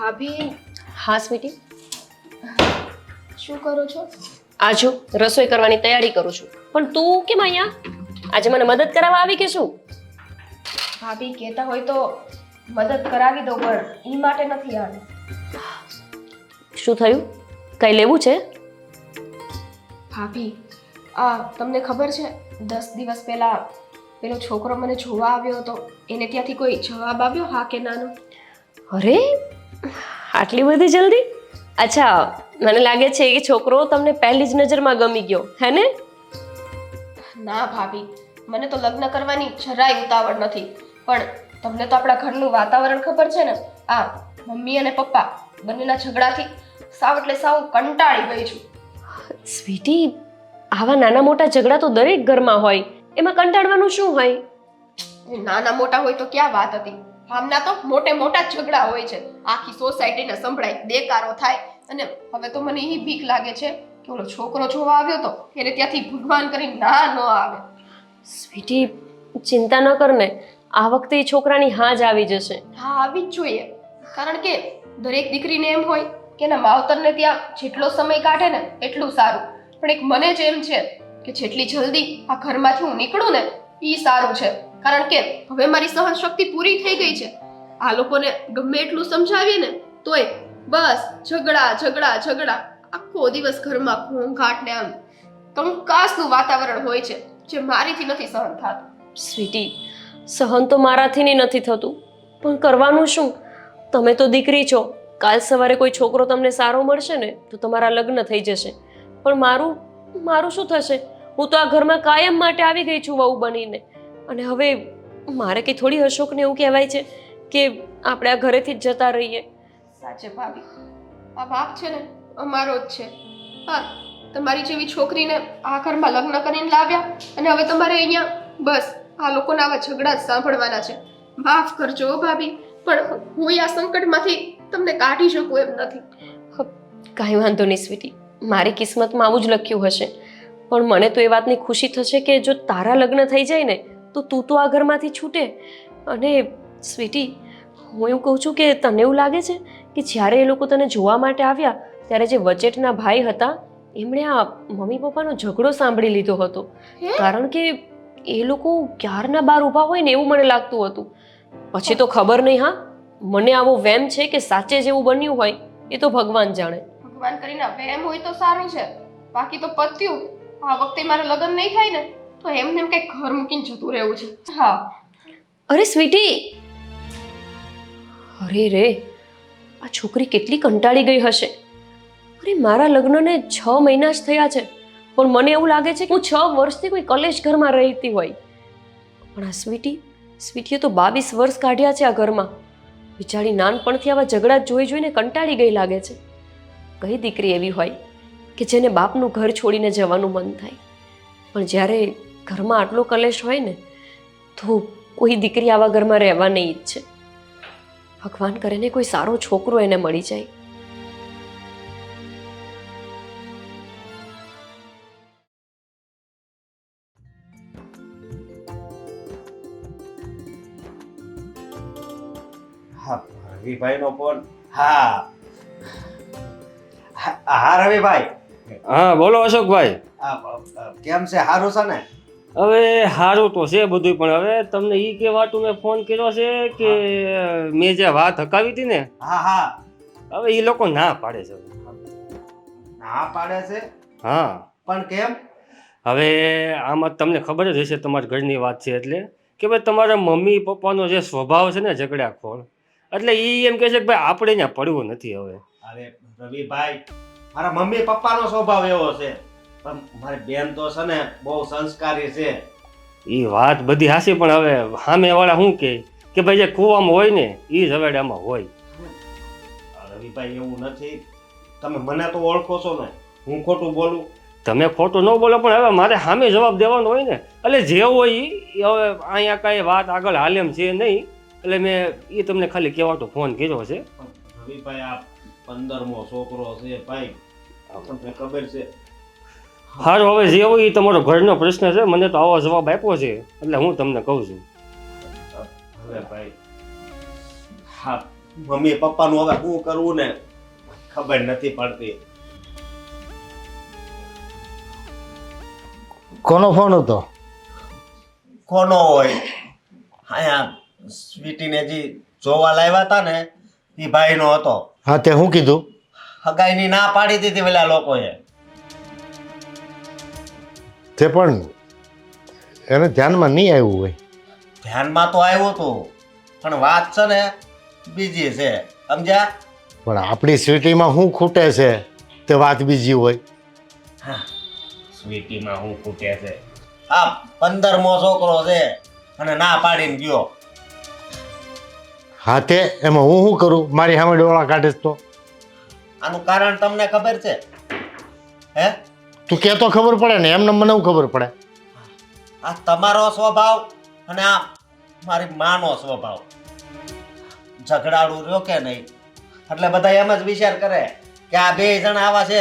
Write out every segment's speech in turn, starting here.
ભાભી, હા સ્વીટી, શું કરો છો? આજો રસોઈ કરવાની તૈયારી કરું છું. પણ તું કેમ અહીંયા? આજે મને મદદ કરાવવા આવી કે શું? ભાભી કહેતા હોય તો મદદ કરાવી દો, પણ ઈ માટે નથી આવી. શું થયું? કઈ લેવું છે? ભાભી, તમને ખબર છે 10 દિવસ પહેલા પેલો છોકરો મને જોવા આવ્યો હતો, એને ત્યાંથી કોઈ જવાબ આવ્યો હા કે નાનો? અરે આટલી બધી જલ્દી? અચ્છા, મને લાગે છે કે છોકરો તમને પહેલી જ નજરમાં ગમી ગયો, હે ને? ના ભાભી, મને તો લગ્ન કરવાની જરાય ઉતાવળ નથી, પણ તમને તો આપણા ઘરનું વાતાવરણ ખબર છે ને. આ મમ્મી અને પપ્પા બંનેના ઝઘડાથી સાવ એટલે સાવ કંટાળી ગઈ છું. સ્વીટી, આવા નાના મોટા ઝઘડા તો દરેક ઘરમાં હોય, એમાં કંટાળવાનું શું હોય? નાના મોટા હોય તો ક્યાં વાત હતી, આમના તો મોટે મોટા ઝઘડા હોય છે, આખી સોસાયટીને સંભળાય, દેકારો થાય. અને હવે તો મને એ બીક લાગે છે કે ઓલો છોકરો જોવા આવ્યો તો એને ત્યાંથી ભગવાન કરીને ના ન આવે. સ્વીટી, ચિંતા ન કર ને, આ વખતે એ છોકરાની હા જ આવી જશે. હા, આવી જ જોઈએ, કારણ કે દરેક દીકરીને એમ હોય કે એના માવતરને ત્યાં જેટલો સમય કાઢે ને એટલું સારું. પણ એક મને જ એમ છે કે જેટલી જલ્દી આ ઘરમાંથી હું નીકળું ને એ સારું છે, કારણ કે હવે મારી સહન શક્તિ પૂરી થઈ ગઈ છે. આ લોકોને ગમે એટલું સમજાવીએ ને તોય બસ ઝઘડા ઝઘડા ઝઘડા, આખો દિવસ ઘરમાં ઘોંઘાટ ને આમ કંકાસનું વાતાવરણ હોય છે, જે મારીથી નથી સહન થતું. સ્વીટી, સહન તો મારાથી નથી થતું, પણ કરવાનું શું? તમે તો દીકરી છો, કાલ સવારે કોઈ છોકરો તમને સારો મળશે ને તો તમારા લગ્ન થઈ જશે. પણ મારું શું થશે? હું તો આ ઘરમાં કાયમ માટે આવી ગઈ છું વહુ બનીને, અને હવે મારે કંઈ થોડી અશોકને એવું કહેવાય છે કે આપણે આ ઘરેથી જ જતા રહીએ. સાચે ભાભી, આ વાંક છે ને અમારો જ છે. હા, તમારી જેવી છોકરીને આ ઘરમાં લગ્ન કરીને લાવ્યા, અને હવે તમારે અહીંયા બસ આ લોકોના આવા ઝઘડા જ સાંભળવાના છે. માફ કરજો ભાભી, પણ હું આ સંકટમાંથી તમને કાઢી શકું એમ નથી. કાંઈ વાંધો નહીં સ્વીટી, મારી કિસ્મતમાં આવું જ લખ્યું હશે. પણ મને તો એ વાતની ખુશી થશે કે જો તારા લગ્ન થઈ જાય ને તો તું તો આ ઘરમાંથી છૂટે. અને સ્વીટી, હું એવું કહું છું કે તને એવું લાગે છે કે જ્યારે એ લોકો તને જોવા માટે આવ્યા ત્યારે જે વચેટના ભાઈ હતા એમણે આ મમ્મી પપ્પાનો ઝઘડો સાંભળી લીધો હતો? કારણ કે એ લોકો ક્યારના બહાર ઊભા હોય ને એવું મને લાગતું હતું. પછી તો ખબર નહીં, હા, મને આવો વહેમ છે કે સાચે જેવું બન્યું હોય એ તો ભગવાન જાણે. ભગવાન કરીને વહેમ હોય તો સારું છે, બાકી તો પત્યું. આ વખતે મારા લગ્ન નહીં થાય ને તો એમને એમ કંઈક ઘર મૂકીને જતું રહેવું છે. હા. અરે સ્વીટી, અરે રે, આ છોકરી કેટલી કંટાળી ગઈ હશે. અરે મારા લગ્નને 6 મહિના જ થયા છે, પણ મને એવું લાગે છે કે હું 6 વર્ષથી કોઈ કલેશ ઘરમાં રહેતી હોય. પણ આ સ્વીટીએ તો 22 વર્ષ કાઢ્યા છે આ ઘરમાં. બિચારી નાનપણથી આવા ઝઘડા જોઈને કંટાળી ગઈ લાગે છે. કઈ દીકરી એવી હોય કે જેને બાપનું ઘર છોડીને જવાનું મન થાય? પણ જ્યારે ઘરમાં આટલો કલેશ હોય ને તો કોઈ દીકરી આવા ઘરમાં રહેવા નહીં ઈચ્છે. ભગવાન કરે ને કોઈ સારો છોકરો એને મળી જાય. હા, રવિભાઈનો ફોન. હા હા રવિભાઈ. હા બોલો અશોકભાઈ. કેમ છે? સારું છે ને? હવે સારું તો છે બધું, પણ હવે તમને ઈ કહેવાતું મેં ફોન કર્યો છે કે મેં જે વાત હકાવી હતી ને, હા હા. હવે એ લોકો ના પાડે છે. ના પાડે છે? હા. પણ કેમ? હવે આમાં તમને ખબર જ હશે, તમારા ઘરની વાત છે એટલે, કે ભાઈ તમારા મમ્મી પપ્પાનો જે સ્વભાવ છે ને ઝઘડાખોર, એટલે એ એમ કહે છે કે ભાઈ આપણે ત્યાં પડવું નથી હવે. અરે રવિભાઈ, મારા મમ્મી પપ્પાનો સ્વભાવ એવો છે, પણ મારી બેન તો છે ને બહુ સંસ્કારી છે. એ વાત બધી હાસી, પણ હવે સામેવાળા શું કે ભાઈ જે કૂવામાં હોય ને એ જ હવેડામાં હોય. રવિભાઈ એવું નથી, તમે મને તો ઓળખો છો ને, હું ખોટું બોલું? તમે ખોટું ન બોલો, પણ હવે મારે સામે જવાબ દેવાનો હોય ને, એટલે જે હોય એ હવે અહીંયા કાંઈ વાત આગળ હાલ એમ છે નહીં, એટલે મેં એ તમને ખાલી કહેવાતો ફોન કર્યો છે. રવિભાઈ, આ 15મો છોકરો છે ભાઈ, તમને ખબર છે. સારું, હવે જે હોય એ તમારો ઘરનો પ્રશ્ન છે, મને તો આવો જવાબ આપ્યો છે એટલે હું તમને કહું છું. હવે ભાઈ, હા, મમ્મી પપ્પાનું હવે શું કરવું ને ખબર નથી પડતી. કોનો ફોન હતો? કોનો હોય? હા, સ્વીટીને જે જોવા લાવ્યા હતા ને એ ભાઈનો હતો. હા, તે શું કીધું? હગાઈની ના પાડી દીધી પેલા લોકોએ. તે પણ એને ધ્યાનમાં નહીં આવ્યું હોય. ધ્યાનમાં તો આવ્યું હતું પણ વાત છે ને બીજી છે, સમજ્યા? પણ આપણી સિટીમાં શું ખૂટે છે તે વાત બીજી હોય. સ્વીટીમાં હું ખૂટે છે? આ 15મો છોકરો છે અને ના પાડીને ગયો. હા, તે એમાં હું શું કરું? મારી સામે ડોળા કાઢે તો? આનું કારણ તમને ખબર છે? હે? તું કહેતો ખબર પડે ને, એમને મને શું ખબર પડે? આ તમારો સ્વભાવ અને આ મારી માનો સ્વભાવ ઝઘડાળું રહ્યો કે નહીં, એટલે બધા એમ જ વિચાર કરે કે આ બે જણા આવા છે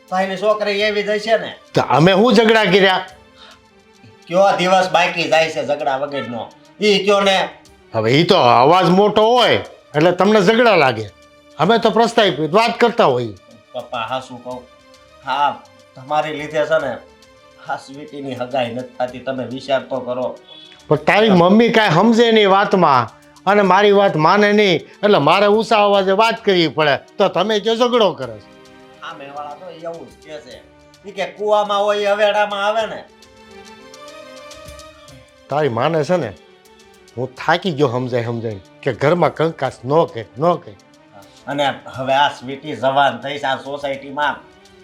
તો એની છોકરી એવી જ હશે ને. તો અમે શું ઝઘડા કર્યા? કયો દિવસ બાકી જાય છે ઝઘડા વગરનો ઈ કયો ને. હવે એ તો અવાજ મોટો હોય એટલે તમને ઝઘડા લાગે. અમે તો પ્રસ્તાવિક વાત કરતા હોઈએ. પપ્પા હા શું કહું, હા તમારી લીધે છે ને આ સ્વીટીની હગાઈ નથી થતી. તમે વિચાર તો કરો. પણ તારી મમ્મી કાંઈ સમજે નહીં વાતમાં અને મારી વાત માને નહીં, એટલે મારે ઊંચા અવાજે વાત કરવી પડે તો તમે જો ઝઘડો કરે છે. આ મેવાળા તો એવું જ કે છે ઈ કે કુવામાં હોય એ હવેડામાં આવે ને. તારી માને છે ને હું થાકી ગયો સમજાય કે ઘરમાં કંકાસ ન કે. અને હવે આ સ્વીટી જવાન થઈ છે, આ સોસાયટીમાં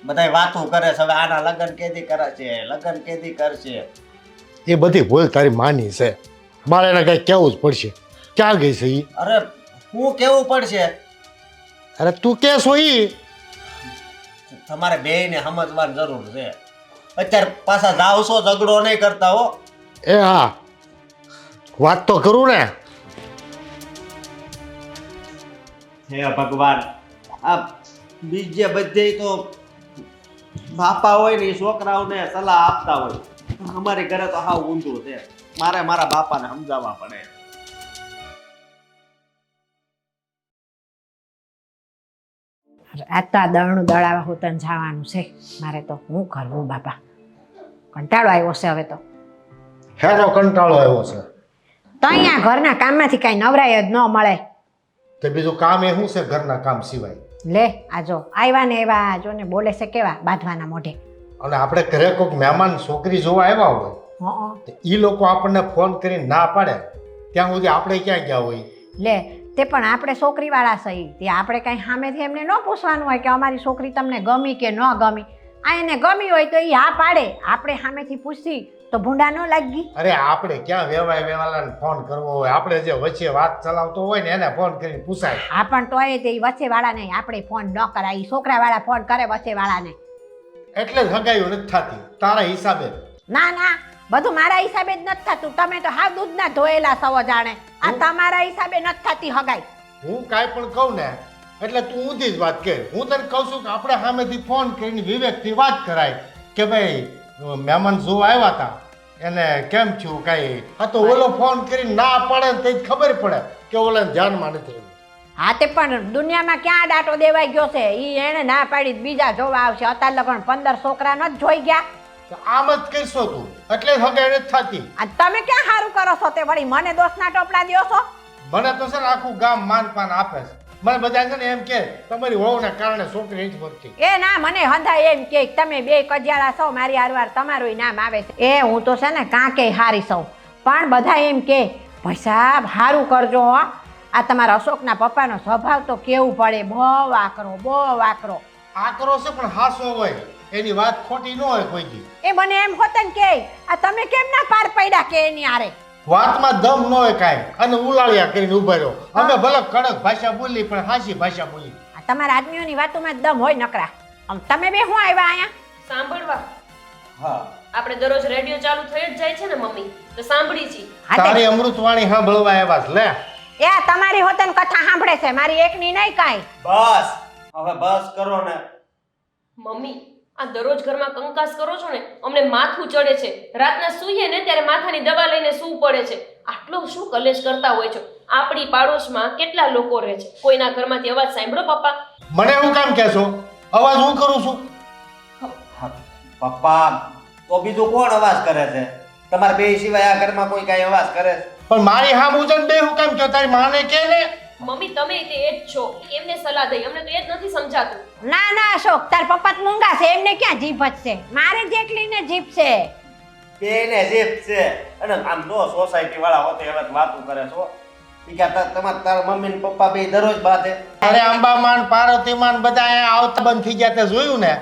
બધાય વાતો કરે છે. હવે આના લગ્ન કેદી કરે છે, લગ્ન કેદી કરશે? એ બધી ભૂલ તારી માની છે. મારે એને કંઈ કહેવું જ પડશે. ક્યાં ગઈ છે એ? અરે હું કેવું પડશે? અરે તું કે છો ઈ? તમારે બેયને સમજવાની જરૂર છે. અત્યારે પાછા જાવશો ઝઘડો નહીં કરતા હો. એ હા, વાત તો કરું ને. હે ભગવાન, આ બીજે બધે તો બાપા હોય ને એ છોકરાઓને સલાહ આપતા હોય. અમારી ઘરે તો હાવ ઊંધું છે. મારે મારા બાપાને સમજાવવા પડે. આજ તો આ દળનું દળાવા હોતન જવાનું છે મારે. તો હું કરવું બાપા, કંટાળો આવ્યો છે હવે તો. હેનો કંટાળો આવ્યો છે? તો અહીંયા ઘરના કામમાંથી કાંઈ નવરાય જ ન મળે. તે બીજું કામ એ શું છે ઘરના કામ સિવાય? લે આ જો આવ્યા ને એવા જો ને બોલે છે કેવા બાંધવાના મોઢે. અને આપણે ઘરે કોઈક મહેમાન છોકરી જોવા આવ્યા હોય હં તો એ લોકો આપણને ફોન કરીને ના પાડે ત્યાં સુધી આપણે ક્યાં ગયા હોય? લે તે પણ આપણે છોકરીવાળા સહી તે આપણે કાંઈ સામેથી એમને ન પૂછવાનું હોય કે અમારી છોકરી તમને ગમી કે ન ગમી. આ એને ગમી હોય તો એ હા પાડે, આપણે સામેથી પૂછી તો ભૂંડા ન લાગી. અરે આપણે ક્યાં વેવાલાને ફોન કરવો હોય? આપણે જે વચ્ચે વાત ચલાવતો હોય ને એને ફોન કરીને પૂછાય. હા પણ તોય તે વચ્ચેવાળા નહીં, આપણે ફોન ન કરાય, છોકરાવાળા ફોન કરે વચ્ચેવાળાને. એટલે જ હગાયું નથી થતી તારા હિસાબે. ના ના, બધું મારા હિસાબે જ નથી થતું. તમે તો હાવ દૂધના ધોયેલા સવો જાણે. આ તમારા હિસાબે નથી થતી હગાઈ. હું કાંઈ પણ કહું ને એટલે તું ઊંધી જ વાત કર. હું તને કહું છું કે આપણે સામેથી ફોન કરીને વિવેકથી વાત કરાય કે ભાઈ મહેમાન જોવા આવ્યા હતા એને કેમ થયું કાંઈ. આ તો ઓલો ફોન કરીને ના પાડે ને તે ખબર પડે કે ઓલાને ધ્યાનમાં નથી. હા તે પણ દુનિયામાં ક્યાં ડાટો દેવાઈ ગયો છે? ઈ એને ના પાડી બીજા જોવા આવશે. અત્યારે લગન 15 છોકરા ન જોઈ ગયા. તો આમ જ કરશો તું એટલે જ હગાઈ નથી થતી. આ તમે ક્યાં સારું કરો છો? તે વળી મને દોષના ટોપલા દ્યો છો. મને તો છે ને આખું ગામ માનપાન આપે છે. મને બધા છે ને એમ કે તમારી વહુના કારણે છોકરી નથી મળતી. એ ના, મને હંધા એમ કે તમે બે કજિયાળા છો, મારી હારવાર તમારું નામ આવે છે. એ હું તો છે ને કાંકે હારી સૌ, પણ બધા એમ કે ભાઈ સાહેબ હારું કરજો હો. આ તમારા અશોકના પપ્પાનો સ્વભાવ તો કેવું પડે, બહુ આકરો. આકરો છે પણ હાસો હોય, એની વાત ખોટી ન હોય કોઈ દી. એ મને એમ હોત ને કે આ તમે કેમ ના પાર પડ્યા કે એની હારે? વાતમાં દમ ન હોય કાંઈ અને ઉલાળિયા કરીને ઉભા રહ્યો. અમે ભલે કડક ભાષા બોલી પણ હાસી ભાષા બોલી. આ તમારા આદમીઓની વાતોમાં જ દમ હોય નકરા. તમે બે શું આવ્યા અહીંયા? સાંભળવા. હા, આપણે દરરોજ રેડિયો ચાલુ થઈ જ જાય છે ને મમ્મી, તો સાંભળી છી. તારી અમૃતવાણી સાંભળવા આવ્યા છે. લે એ તમારી હોતન કથા સાંભળે છે, મારી એકની નહીં કાંઈ. બસ હવે બસ કરો ને. મમ્મી, આ દરરોજ ઘરમાં કંકાસ કરો છો ને, અમને માથું ચડે છે. રાતના સૂઈએ ને ત્યારે માથાની દવા લઈને સૂવું પડે છે. આટલો શું કલેશ કરતા હોય છો? આપણી પાડોશમાં કેટલા લોકો રહે છે, કોઈના ઘરમાંથી અવાજ સાંભળો પપ્પા? મને એવું કામ કહેશો? અવાજ હું કરું છું? પપ્પા તો બીજું કોણ અવાજ કરે છે? તમારા બે સિવાય આ ઘરમાં કોઈ કાંઈ અવાજ કરે છે? પણ મારી હામું છે ને બે હું કામ કહો? તારી માને કે ને? મમ્મી તમે તે એ જ છો, એમને સલાહ દઈ, અમને તો એ જ નથી સમજાતું. ના ના અશોક, તાર પપ્પા તો મૂંગા છે, એમને ક્યાં જીભ જ છે? મારે જેટલીને જીભ છે. બેને જીભ છે અને આમ જો સોસાયટી વાળા હોતે હવે વાતો કરે છો ઈ કે તારા મમ્મી ને પપ્પા બે દરરોજ બાતે. અરે અંબામાન પાર્વતીમાન બધા અહીંયા આવતા બંધ થઈ ગયા તે જોયું ને?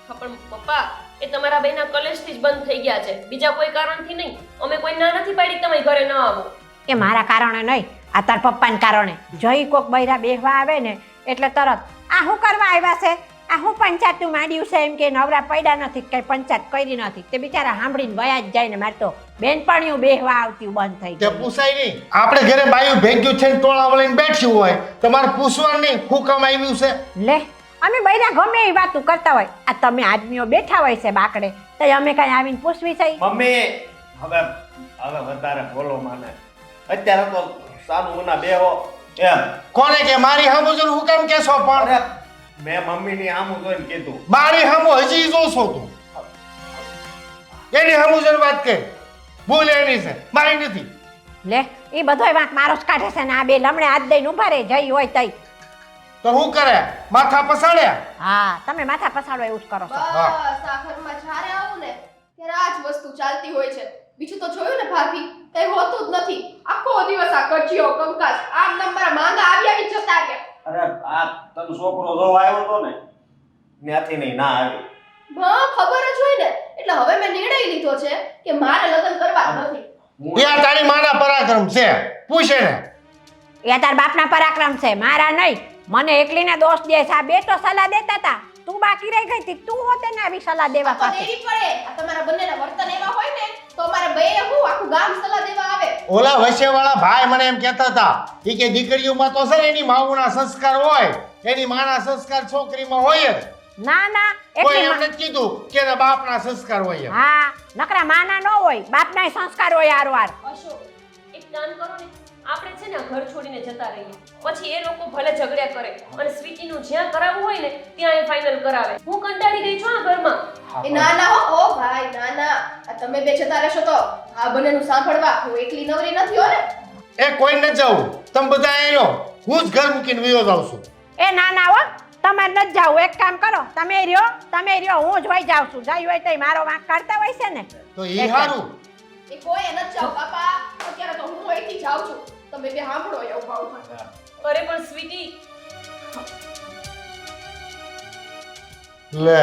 હા, પણ પપ્પા એ તમારા બેના કલેશથી જ બંધ થઈ ગયા છે, બીજા કોઈ કારણથી નહીં. અમે કોઈ ના નથી પાડી કે તમે ઘરે ન આવો. એ મારા કારણે નહીં, આ તાર પપ્પાને કારણે. જઈ કોક બૈરા બેહવા આવે ને એટલે તરત આ શું કરવા આવ્યા છે, આ હું પંચાયતનું માંડ્યું છે, એમ કે નવરા પડ્યા નથી, કઈ પંચાયત કરી નથી. તે બિચારા સાંભળીને વયા જ જાય ને. મારે તો બેનપણીઓ બેહવા આવતી બંધ થઈ તે ગઈ. પૂછાય નહીં. આપણે ઘરે બાયું ભેગ્યું છે ને ટોળા વળીને બેઠ્યું હોય, તમારે પૂછવાનું નહીં શું કામ આવ્યું છે? લે, અમે બૈરા ગમે એ વાતું કરતા હોય, આ તમે આદમીઓ બેઠા હોય છે બાકડે, તો અમે કઈ આવીને પૂછવી છે? મમ્મી હવે વધારે બોલો માને. અત્યારે તો સાનું ઉના બેહો એમ. કોને કે મારી હામું છે ને હું કામ કહેશો? પણ અરે મેં મમ્મીની આમું જોઈને કીધું. મારી હામું હજી જોશો તું? એની હામું છે ને વાત કે ભૂલ એની છે, મારી નથી. લે, એ બધોય વાંક મારો જ કાઢે છે ને આ બે લમણે હાથ દઈને ઉભા રહે, જઈ હોય તઈ. તો હું કરે? માથા પસાડ્યા? હા, તમે માથા પસાડો એવું જ કરો છો. બસ આ ઘરમાં જ્યારે આવું ને ત્યારે આ જ વસ્તુ ચાલતી હોય છે. બીજું તો જોયું ને ભાભી, કઈ હોતું જ નથી. આખો દિવસ આ કચિયો કંકાસ આમ નામ મારા માંગા આવ્યા કે જતા ગયા. અરે આ તને છોકરો જોવા આવ્યો તો ને ત્યાંથી નહીં ના આવી. હા, ખબર જ હોય ને. એટલે હવે મેં નિર્ણય લીધો છે કે મારે લગ્ન કરવા જ નથી. ત્યાં તારી માના પરાક્રમ છે, પૂછે ને. એ તાર બાપના પરાક્રમ છે, મારા નહીં. મને એકલીને દોષ દે છે. આ બે તો સલાહ દેતા હતા, તું બાકી રહી ગઈ હતી. તું હોતે ને આવી સલાહ દેવા પણ પાસે. દેવી પડે. આ તમારા બંનેના વર્તન એવા હોય ને તો અમારે બે હું આખું ગામ સલાહ દેવા આવે. ઓલા વૈશ્યવાળા ભાઈ મને એમ કહેતા હતા ઈ કે દીકરીઓમાં તો છે ને એની માવુના સંસ્કાર હોય, એની માના સંસ્કાર છોકરીમાં હોય જ. ના ના, કોઈ એટલે એમને જ કીધું કે એના બાપના સંસ્કાર હોય એમ. હા, નકરા માના ન હોય, બાપના સંસ્કાર હોય હારવાર. અશોક, એક કામ કરો ને, આપણે છે ને આ ઘર છોડીને જતા રહીએ, પછી એ લોકો ભલે ઝઘડ્યા કરે અને સ્વીટીનું જ્યાં કરાવવું હોય ને ત્યાં એ ફાઇનલ કરાવે. હું કંટાળી ગઈ છું આ ઘરમાં. એ ના ના હો, ઓ ભાઈ ના ના. આ તમે બે જતા રહેશો તો આ બંનેનું સાંભળવા હું એકલી નવરી નથી હો ને. એ કોઈ ન જાવું, તમે બધા આવ્યો, હું જ ઘર મૂકીને વયો જાઉં છું. એ ના ના હો, તમારે નથી જાવું. એક કામ કરો, તમે રહ્યો, હું જ વહી જાઉં છું. જઈ હોય તો મારો વાંક કાઢતા હોય છે ને. તો ઈ હારું. એ કોઈ નથી જાવ બાપા. અત્યારે તો હું અહીંથી જાઉં છું. તમે બે સાંભળો એવું ભાવ. અરે પણ સ્વીટી, લે,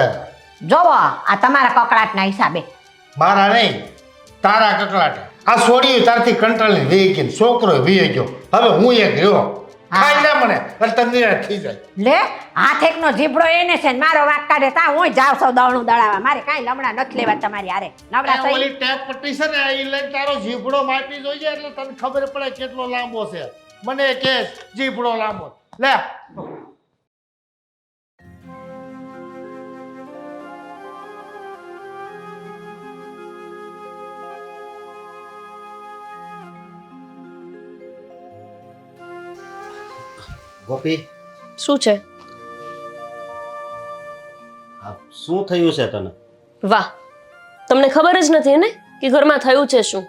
જોવો આ તમારા કકડાટના હિસાબે. મારા નહીં, તારા કકળાટે. આ છોડ્યું તારથી કંટાળીને વી ગઈ, છોકરો વી ગયો, હવે હું એક રહ્યો. ખાઈ ના મને એટલે તને નિરાશ થઈ જાય. લે, હાથ એકનો જીભડો એને છે ને મારો વાંક કાઢે તા હું જાવ છો દવણું દળાવા. મારે કાંઈ લમણા નથી લેવા તમારી હારે. નવરા આ થઈ. ઓલી ટેપ પટ્ટી છે ને એ લઈને તારો જીભડો માપી જોઈએ એટલે તને ખબર પડે કેટલો લાંબો છે. મને કે જીભડો લાંબો લે. ગોપી શું છે? આ શું થયું છે તને? વાહ, તમને ખબર જ નથી ને કે ઘરમાં થયું છે શું?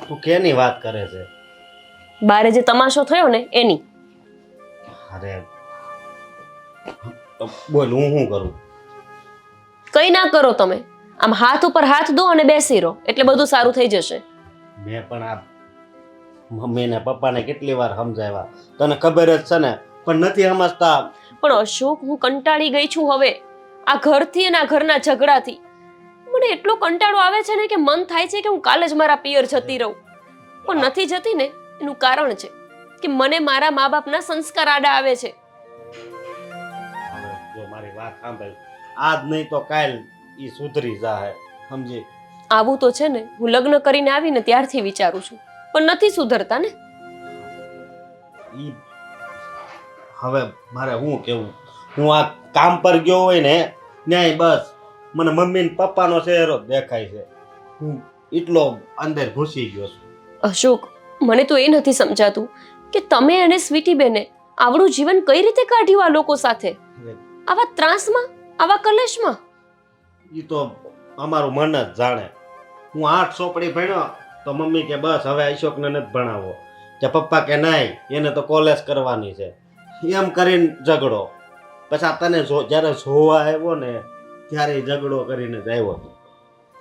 તું કેની વાત કરે છે? બારે જે તમાશો થયો ને એની. અરે તો બોલ, હું શું કરું? કઈ ના કરો તમે, આમ હાથ ઉપર હાથ દો અને બેસી રહો એટલે બધું સારું થઈ જશે. મેં પણ આ મમ્મી ને પપ્પાને કેટલી વાર સમજાવ્યા, તને ખબર જ છે ને, પણ નથી સમજતા. પણ અશોક, હું કંટાળી ગઈ છું હવે આ ઘરથી અને આ ઘરના ઝઘડાથી. મને એટલો કંટાળો આવે છે ને કે મન થાય છે કે હું કાલે જ મારા પિયર જતી રહું, પણ નથી જતી ને એનું કારણ છે કે મને મારા મા બાપના સંસ્કાર આડા આવે છે. હવે જો મારી વાત સાંભળ, આજ નહીં તો કાલ ઈ સુધરી જાહે, સમજી? આવું તો છે ને હું લગ્ન કરીને આવીને ત્યારથી વિચારું છું, પણ નથી સુધરતા ને. ઈ હવે મારે શું કેવું? હું આ કામ પર ગયો હોય ને ન્યાય બસ મને મમ્મી ને પપ્પાનો ચહેરો દેખાય છે. હું એટલો અંદર ઘૂસી ગયો છું. અશોક, મને તો એ નથી સમજાતું કે તમે અને સ્વીટી બેને આવડું જીવન કઈ રીતે કાઢ્યું આ લોકો સાથે, આવા ત્રાસમાં, આવા કલેશમાં. એ તો અમારું મન જ જાણે. હું 8 ચોપડી ભણ્યો તો મમ્મી કે બસ હવે અશોકને નથી ભણાવો, કે પપ્પા કે નહીં એને તો કોલેજ કરવાની છે, એમ કરીને ઝઘડો. પછી તને જ્યારે જોવા આવ્યો ને ત્યારે ઈ ઝઘડો કરીને જ આવ્યો.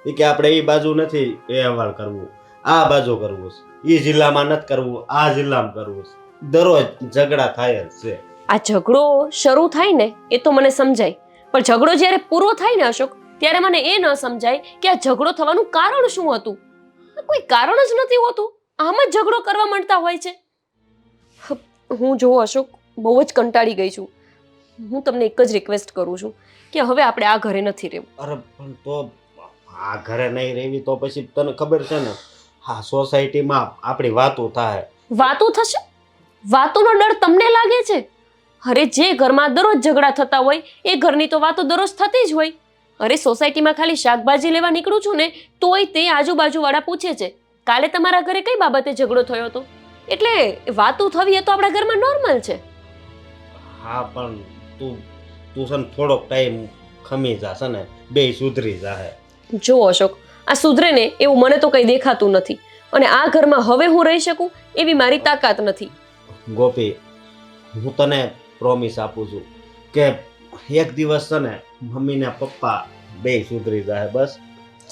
એ કે આપણે એ બાજુ નથી એ અહેવાલ કરવું, આ બાજુ કરવું છે, એ જિલ્લામાં નથી કરવું, આ જિલ્લામાં કરવું છે. દરરોજ ઝઘડા થાય જ છે. આ ઝઘડો શરૂ થાય ને એ તો મને સમજાય, પણ ઝઘડો જ્યારે પૂરો થાય ને અશોક, ત્યારે મને એ ન સમજાય કે આ ઝઘડો થવાનું કારણ શું હતું. કોઈ કારણ જ નથી હોતું, આમ જ ઝઘડો કરવા માંડતા હોય છે. હું જો અશોક બહુ જ કંટાળી ગઈ છું. હું તમને એક જ રિક્વેસ્ટ કરું છું કે હવે આપણે આ ઘરે નથી રહેવું. અરે પણ તો આ ઘરે નહીં રહેવી તો પછી તને ખબર છે ને હા સોસાયટીમાં આપણી વાતો થાય. વાતો થશે? વાતોનો ડર તમને લાગે છે? અરે જે ઘરમાં દરરોજ ઝઘડા થતા હોય એ ઘરની તો વાતો દરરોજ થતી જ હોય. અરે સોસાયટીમાં ખાલી શાકભાજી લેવા નીકળું છું ને તોય તે આજુબાજુવાળા પૂછે છે કાલે તમારા ઘરે કઈ બાબતે ઝઘડો થયો હતો. એટલે વાતો થવી એ તો આપણા ઘરમાં નોર્મલ છે. હા પણ તું છે ને થોડોક ટાઈમ ખમી જાશે ને બે સુધરી જાહે. જો અશોક, આ સુધરે ને એવું મને તો કંઈ દેખાતું નથી, અને આ ઘરમાં હવે હું રહી શકું એવી મારી તાકાત નથી. ગોપી, હું તને પ્રોમિસ આપું છું કે એક દિવસ છે ને મમ્મી ને પપ્પા બે સુધરી જાય. બસ.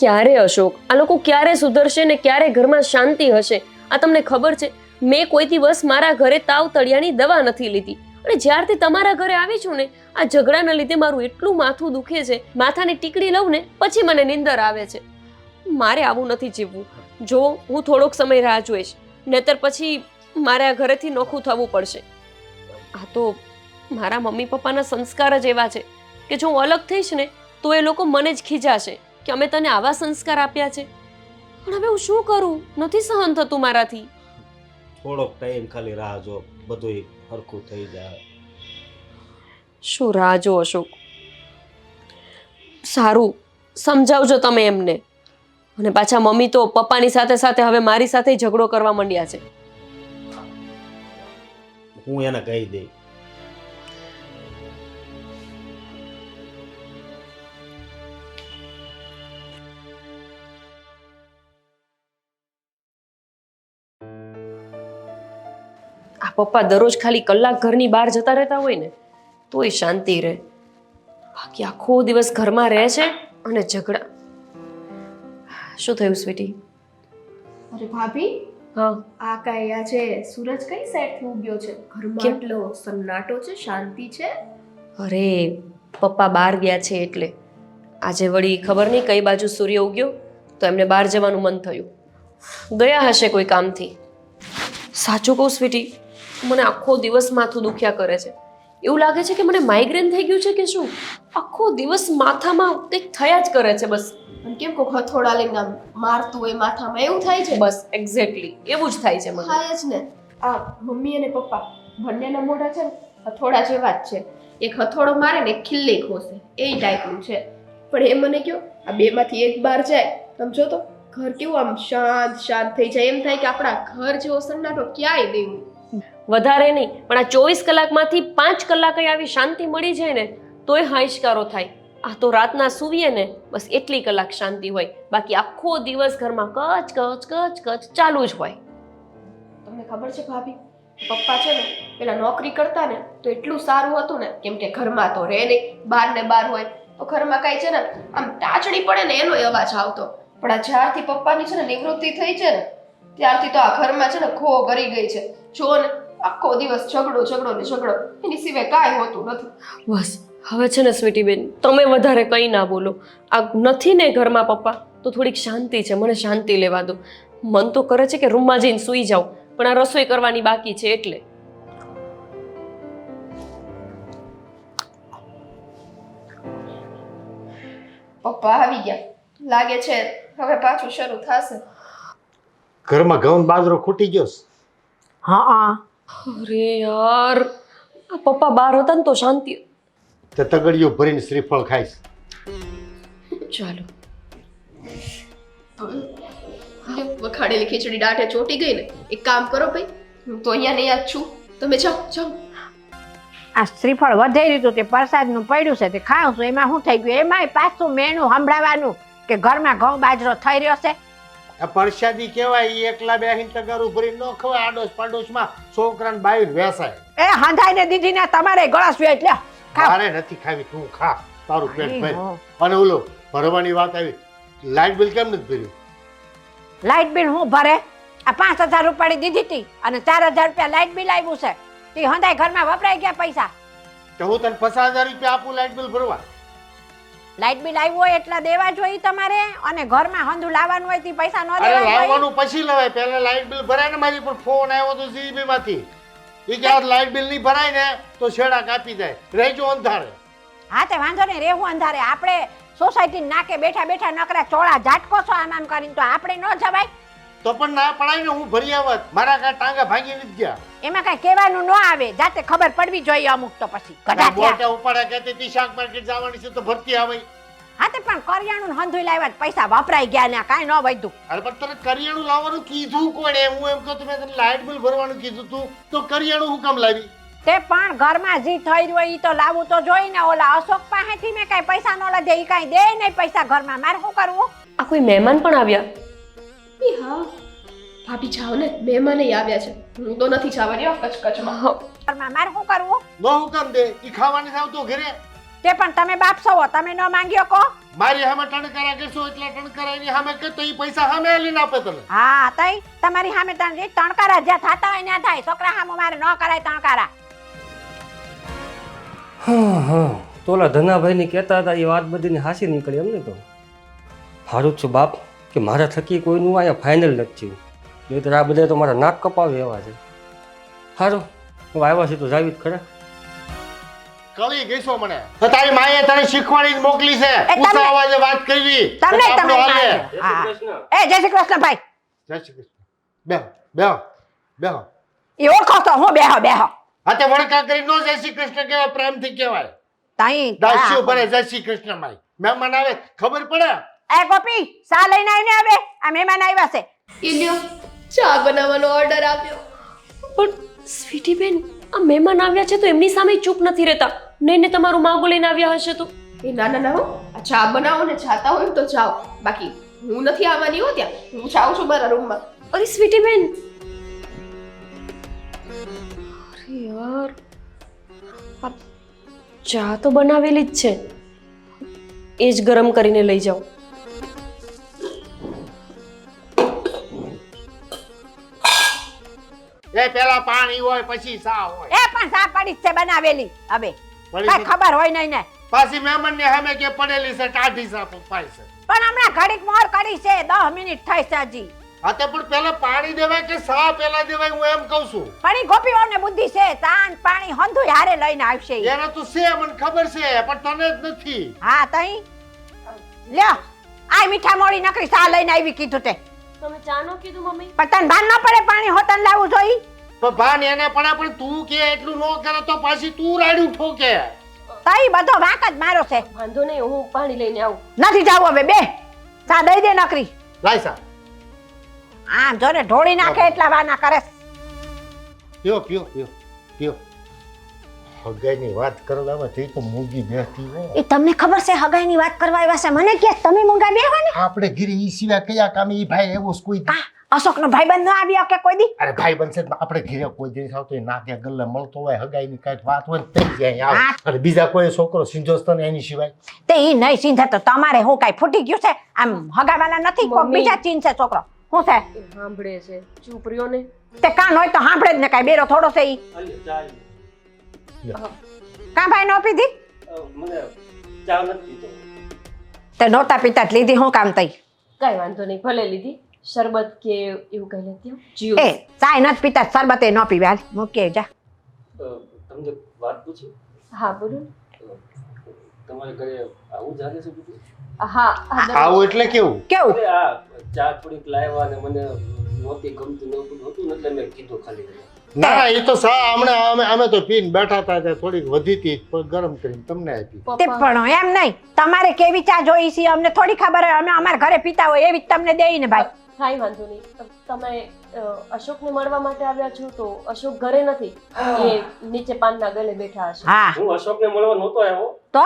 ક્યારે અશોક? આ લોકો ક્યારે સુધરશે ને ક્યારે ઘરમાં શાંતિ હશે? આ તમને ખબર છે મેં કોઈ દિવસ મારા ઘરે તાવ તળિયાની દવા નથી લીધી, અને જ્યારથી તમારા ઘરે આવી છું ને આ ઝઘડાના લીધે મારું એટલું માથું દુખે છે, માથાની ટીકડી લઉં ને પછી મને નીંદર આવે છે. મારે આવું નથી જીવવું. જો હું થોડોક સમય રાહ જોઈશ, નહીતર પછી મારે આ ઘરેથી નોખું થવું પડશે. આ તો મારા મમ્મી પપ્પાના સંસ્કાર જ એવા છે કે જો હું અલગ થઈશ ને તો એ લોકો મને જ ખીજાશે કે અમે તને આવા સંસ્કાર આપ્યા છે. પણ હવે હું શું કરું? નથી સહન થતું મારાથી. થોડોક ટાઈમ ખાલી રાહ જો, બધું હરખું થઈ જાય. શું રાહ જો અશોક? સારું, સમજાવજો તમે એમને. અને પાછા મમ્મી તો પપ્પાની સાથે સાથે હવે મારી સાથે ઝઘડો કરવા માંડ્યા છે. હું એને કહી દઈ. આ પપ્પા દરરોજ ખાલી કલાક ઘરની બહાર જતા રહેતા હોય ને તોય શાંતિ રહે, બાકી આખો દિવસ ઘરમાં રહે છે અને ઝઘડા. શું થયું સ્વીટી? અરે ભાભી, હા, આ કાંઈ આજે સૂરજ કઈ સાઈડથી ઉગ્યો છે? ઘરમાં કેમ? એટલો સન્નાટો છે, શાંતિ છે. અરે પપ્પા બહાર ગયા છે એટલે. આજે વળી ખબર નહીં કઈ બાજુ સૂર્ય ઉગ્યો તો એમને બહાર જવાનું મન થયું. ગયા હશે કોઈ કામથી. સાચું કહું સ્વીટી, મને આખો દિવસ માથું દુખ્યા કરે છે. એવું લાગે છે કે મને માઇગ્રેન થઈ ગયું છે કે શું. આખો દિવસ માથામાં કંઈક થયા જ કરે છે બસ. અને કેમ કોક હથોડા લઈને આમ મારતું હોય માથામાં, એવું થાય છે. બસ એક્ઝેક્ટલી એવું જ થાય છે મને. થાય જ ને. આ મમ્મી અને પપ્પા બંનેના મોઢા છે ને હથોડા જેવા જ છે. એક હથોડો મારે ને એક ખિલ્લી ખોસે, એ ટાઈપનું છે. પણ એ મને કહો આ બેમાંથી એક બહાર જાય, સમજો તો ઘર કેવું આમ શાંત શાંત થઈ જાય. એમ થાય કે આપણા ઘર જેવો સન્નાટો ક્યાંય નહીં. વધારે નહીં, પણ આ 24 કલાકમાંથી 5 કલાક આવી શાંતિ મળી જાય ને તોય હાઈશકારો થાય. આ તો રાતના સૂવીએ ને બસ એટલી કલાક શાંતિ હોય, બાકી આખો દિવસ ઘરમાં કચ કચ કચ કચ ચાલુ જ હોય. તમને ખબર છે ભાભી, પપ્પા છે ને પેલા નોકરી કરતા ને તો એટલું સારું હતું ને, કેમ કે ઘરમાં તો રહે નહીં, બહાર ને બહાર હોય તો ઘરમાં કાંઈ છે ને આમ ટાચડી પડે ને એનો અવાજ આવતો. પણ આ જ્યારથી પપ્પાની છે ને નિવૃત્તિ થઈ છે ને ત્યારથી તો આ ઘરમાં છે ને ખો કરી ગઈ છે. જો ને આખો દિવસ ઝઘડો ઝઘડો ને ઝઘડો, એની સિવાય કાંઈ હોતું નથી. બસ હવે છે ને સ્વીટી બેન તમે વધારે કંઈ ના બોલો. આ નથી ને ઘરમાં પપ્પા તો થોડીક શાંતિ છે, મને શાંતિ લેવા દો. મન તો કરે છે કે રૂમમાં જઈને સૂઈ જાઉં, પણ આ રસોઈ કરવાની બાકી છે એટલે. પપ્પા આવી ગયા લાગે છે, હવે પાછું શરૂ થશે. ઘરમાં ઘઉં બાજરો ખૂટી ગયો છે. હા, અરે યાર, આ પપ્પા બહાર હતા ને તો શાંતિ. તે તગડીઓ ભરીને શ્રીફળ ખાઈશ. ચાલો લ્યો, વખાણેલી ખીચડી દાઢે ચોંટી ગઈ ને. એક કામ કરો ભાઈ, હું તો અહીંયા નહીં જ છું, તમે જાઓ જાઓ. આ શ્રીફળ વધેર્યું હતું તે પ્રસાદનું પડ્યું છે તે ખાઉં છું, એમાં શું થઈ ગયું? એમાંય પાછું મેણું સંભળાવાનું કે ઘરમાં ઘઉં બાજરો થઈ રહ્યો છે. આ પરસાદી કહેવાય, ઈ એકલા બેહીને તગારું ભરીને ન ખવાય. આડોશ પાડોશમાં છોકરાને બાયું વેસાય. એ હંધાઈને દીધી ને તમારે ગળાસ્યું એટલે ખાઓ. મારે નથી ખાવી, તું ખા, તારું પેટ ભર. અને ઓલો ભરવાની વાત આવી, લાઇટ બિલ કેમ નથી ભર્યું? લાઇટ બિલ હું ભરે? આ 5000 રૂપિયાની દીધી હતી અને 4000 રૂપિયા લાઇટ બિલ આવ્યું છે. તે હંધાઈ ઘરમાં વપરાઈ ગયા પૈસા. તો હું તને 50,000 રૂપિયા આપું લાઇટ બિલ ભરવા? લાઇટ બિલ આવ્યું હોય એટલા દેવા જોઈએ તમારે, અને ઘરમાં હંધું લાવવાનું હોય તે પૈસા ન અરે દેવા જોઈએ. લાવવાનું પછી લેવાય, પહેલા લાઇટ બિલ ભરાય ને. મારી પર ફોન આવ્યો તો જીબી માંથી, ઈ કે આ લાઇટ બિલ નહીં ભરાય ને તો છેડા કાપી જાય, રહેજો અંધારે. હા તે વાંધો નહીં, રહેવું અંધારે. આપણે સોસાયટી નાકે બેઠા બેઠા નકરા ચોળા ઝાટકો છો આમ આમ કરીને, તો આપણે ન જવાય. તો પણ ના પડાય ને, હું ભરી આવત. મારા કાંઈ ટાંગા ભાંગી નથી ગયા. એમાં કઈ કહેવાનું ન આવે, જાતે ખબર પડવી જોઈએ અમુક તો પછી ગધા થયા. મોટા ઉપાડા કહેતી હતી શાક માર્કેટ જવાની છે તો ભરતી આવે. હા તે પણ કરિયાણું હંધુઈ લાવ્યા તો પૈસા વપરાઈ ગયા ને કાંઈ ન વધ્યું. અરે પણ તને કરિયાણું લાવવાનું કીધું કોણે? હું એમ કહું, મેં તને લાઇટ બિલ ભરવાનું કીધું તું, તો કરિયાણું હું કામ લાવી? તે પણ ઘરમાં જે થઈ રહ્યું હોય ઈ તો લાવવું તો જોઈ ને. ઓલા અશોક પાસેથી મેં કઈ પૈસા ન લીધે, ઈ કઈ દે નહીં પૈસા ઘરમાં. મારે શું કરવું? આ કોઈ મહેમાન પણ આવ્યા? એ હા ભાભી જાઓ ને, મહેમાન આવ્યા છે, હું તો નથી જવાની હો કચકચમાં. ઘરમાં મારે શું કરવું? નો હું કામ દે? ઈ ખાવાની થાવ તો ઘરે. તે પણ તમે બાપ છો, તમે ન માંગ્યો કો? મારી સામે ટણકારા કરશો એટલા ટણકારા એની સામે કે તો ઈ પૈસા સામે લઈને આપે તને. હા તઈ તમારી સામે તણકારા જ્યાં થતા હોય ત્યાં થાય. છોકરા સામે મારે ન કરાય તણકારા. હા તો ઓલા ધનાભાઈની કહેતા હતા એ વાત બધીની હાસી નીકળી એમ ને. તો સારું જ છું બાપ કે મારા થકી કોઈનું અહીંયા ફાઇનલ નથી થયું, નહીં તો આ બધા તો મારા નાક કપાવે એવા છે. સારું હું આવ્યા છે તો જાવી જ ખરા. કળી ગઈશો મને. તો તારી માએ તને શીખવાડી જ મોકલી છે, તમે- ઊંચા અવાજે વાત કરવી. તમને તો આપણું તમારી હાલે. માએ. હા. એ જય શ્રી કૃષ્ણ ભાઈ. જય શ્રી કૃષ્ણ. બેહો બેહો બેહો. એ ઓળખો તો હું બેહો બેહો. હા તે વણકા કરી નો જય શ્રી કૃષ્ણ કહેવાય, પ્રેમથી કહેવાય. તઈ દાસ્યો ભરે જય શ્રી કૃષ્ણ માય. મહેમાન આવે ખબર પડે. એ ગોપી સા લઈને આવીને આવે. આ મહેમાન આવ્યા છે. એ લ્યો, ચા બનાવવાનો ઓર્ડર આપ્યો. પણ સ્વીટી બેન, આ મહેમાન આવ્યા છે તો એમની સામે ચૂપ નથી રહેતા. નહીં ને તમારું માગું લઈને આવ્યા હશે તો? એ ના ના ના હો, આ ચા બનાવો ને જાતા હોય તો જાઓ, બાકી હું નથી આવવાની હો ત્યાં. હું જાઉં છું મારા રૂમમાં. અરે સ્વીટી બેન, અરે યાર, આ ચા તો બનાવેલી જ છે, એ જ ગરમ કરીને લઈ જાઓ. એ પેલા પાણી હોય પછી સા હોય. એ પણ સા પડી જ છે બનાવેલી. હવે પડી કઈ છે. ખબર હોય નહીં ને. પાછી મહેમાન ને સામે કે પડેલી છે ટાઢી સા પાય છે. પણ હમણાં ઘડીક મોર કરી છે, 10 મિનિટ થઈ છે હજી. હા તે પણ પેલા પાણી દેવાય કે સા પેલા દેવાય, હું એમ કહું છું. પણ ઈ ગોપીઓને બુદ્ધિ છે, તાન પાણી હંધુય હારે લઈને આવશે ઈ. એને તો છે મને ખબર છે, પણ તને જ નથી. હા તઈ લ્યો આ મીઠા મોળી નકરી સા લઈને આવી કીધું તે. તમે ચા નો કીધું મમ્મી? પણ તને ભાન ન પડે પાણી હોતન લાવવું જોઈએ? તો ભાન એને પડે, પણ તું કે એટલું ન કરે તો પાછી તું રાડ્યું ઠોકે. તઈ બધો વાંક જ મારો છે. વાંધો નહીં, હું પાણી લઈને આવું. નથી જાવું હવે બે સા દઈ દે નકરી. લાય સા આમ જો ને ઢોળી નાખે એટલા વાના કરે. પીઓ પીઓ પીઓ પીઓ. હગાઈની વાત કરવામાં થઈ તો મૂંગી બેઠી હો. એ તમને ખબર છે હગાઈની વાત કરવા આવ્યા છે? મને કે તમે મૂંગા બેહો ને. આપણે ઘરે ઈ સિવાય કયા કામે ઈ ભાઈ એવો જ કોઈ દી. અશોકનો ભાઈબંધ ન આવ્યો કે કોઈ દી? અરે ભાઈ બનશે તો આપણે ઘરે કોઈ દિવસ આવતો હોય, ના ત્યાં ગલ્લે મળતો હોય, હગાઈની કાંઈક વાત હોય ને તે જ અહીંયા આવે. અને બીજા કોઈ છોકરો સિંધોસ્તો ને એની સિવાય તે ઈ નહીં ચીંધે તો તમારે હું કાઈ ફૂટી ગયું છે? આમ હગાવાલા નથી, કોઈ મમ્મી. બીજા ચીન છે છોકરો. શું છે? એ સાંભળે છે, ચૂપ રહ્યો ને. તે કાન હોય તો સાંભળે જ ને, કાઈ બેરો થોડો છે ઈ. કાં ભાઈ નો પીધી? મને ચા નથી પીતો. તે નહોતા પીતા જ લીધી, હું કામ તઈ? કઈ વાંધો નહીં, ભલે લીધી. શરબત કે એવું કઈ લેતી આવો. એ જ્યુસ. ચાય નથી પીતા, શરબતે ન પીવે. હાલ મૂકી જા. તમને વાત પૂછી, હા બોલો ને. તમારે ઘરે આવું ચાલે છે બધું? હા હા, આવું એટલે કેવું? કેવું? અરે આ ચા થોડીક લાવ્યા ને મને નહોતી ગમતી, નહોતું હતું એટલે મેં કીધું ખાલી. ના એ તો સા હમણાં અમે તો પીને બેઠા હતા ત્યાં થોડીક વધી હતી પણ ગરમ કરીને તમને આપી. તે પણ એમ નહીં, તમારે કેવી ચા જોઈ છે અમને થોડી ખબર હોય. અમે અમારા ઘરે પીતા હોય એવી જ તમને દેઈ ને ભાઈ. કાંઈ વાંધો નહીં. તમે અશોકને મળવા માટે આવ્યા છો તો અશોક ઘરે નથી, એ નીચે પાનના ગલે બેઠા હશે. હા હું અશોકને મળવા નહોતો આવ્યો. તો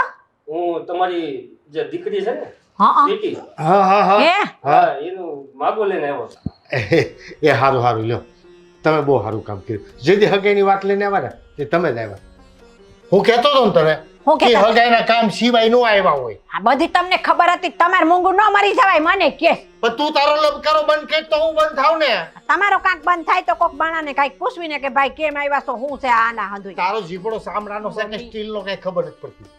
હું તમારી જે દીકરી છે ને હા સ્વીટી, હા હા હા હે હા એનું માગો લઈને આવ્યો. એ સારું સારું લ્યો, તમે બહુ સારું કામ કર્યું. જેથી હગાઈની વાત લઈને આવ્યા ને તે તમે જ આવ્યા. હું કહેતો હતો ને તને હું કે કહેતો હતો? હગાઈના કામ સિવાય નો આવ્યા હોય. આ બધી તમને ખબર હતી, તમારે મૂંગું ન મરી જવાય મને કે પણ તું તારો લબ કરો બંધ કર તો હું બંધ થાવ ને. તમારો કાંક બંધ થાય તો કોક બાણાને કાંઈક પૂછવીને કે ભાઈ કેમ આવ્યા છો, હું છે આના હંધુય. તારો જીપડો સામરાનો છે કે સ્ટીલનો કઈ ખબર નથી પડતી.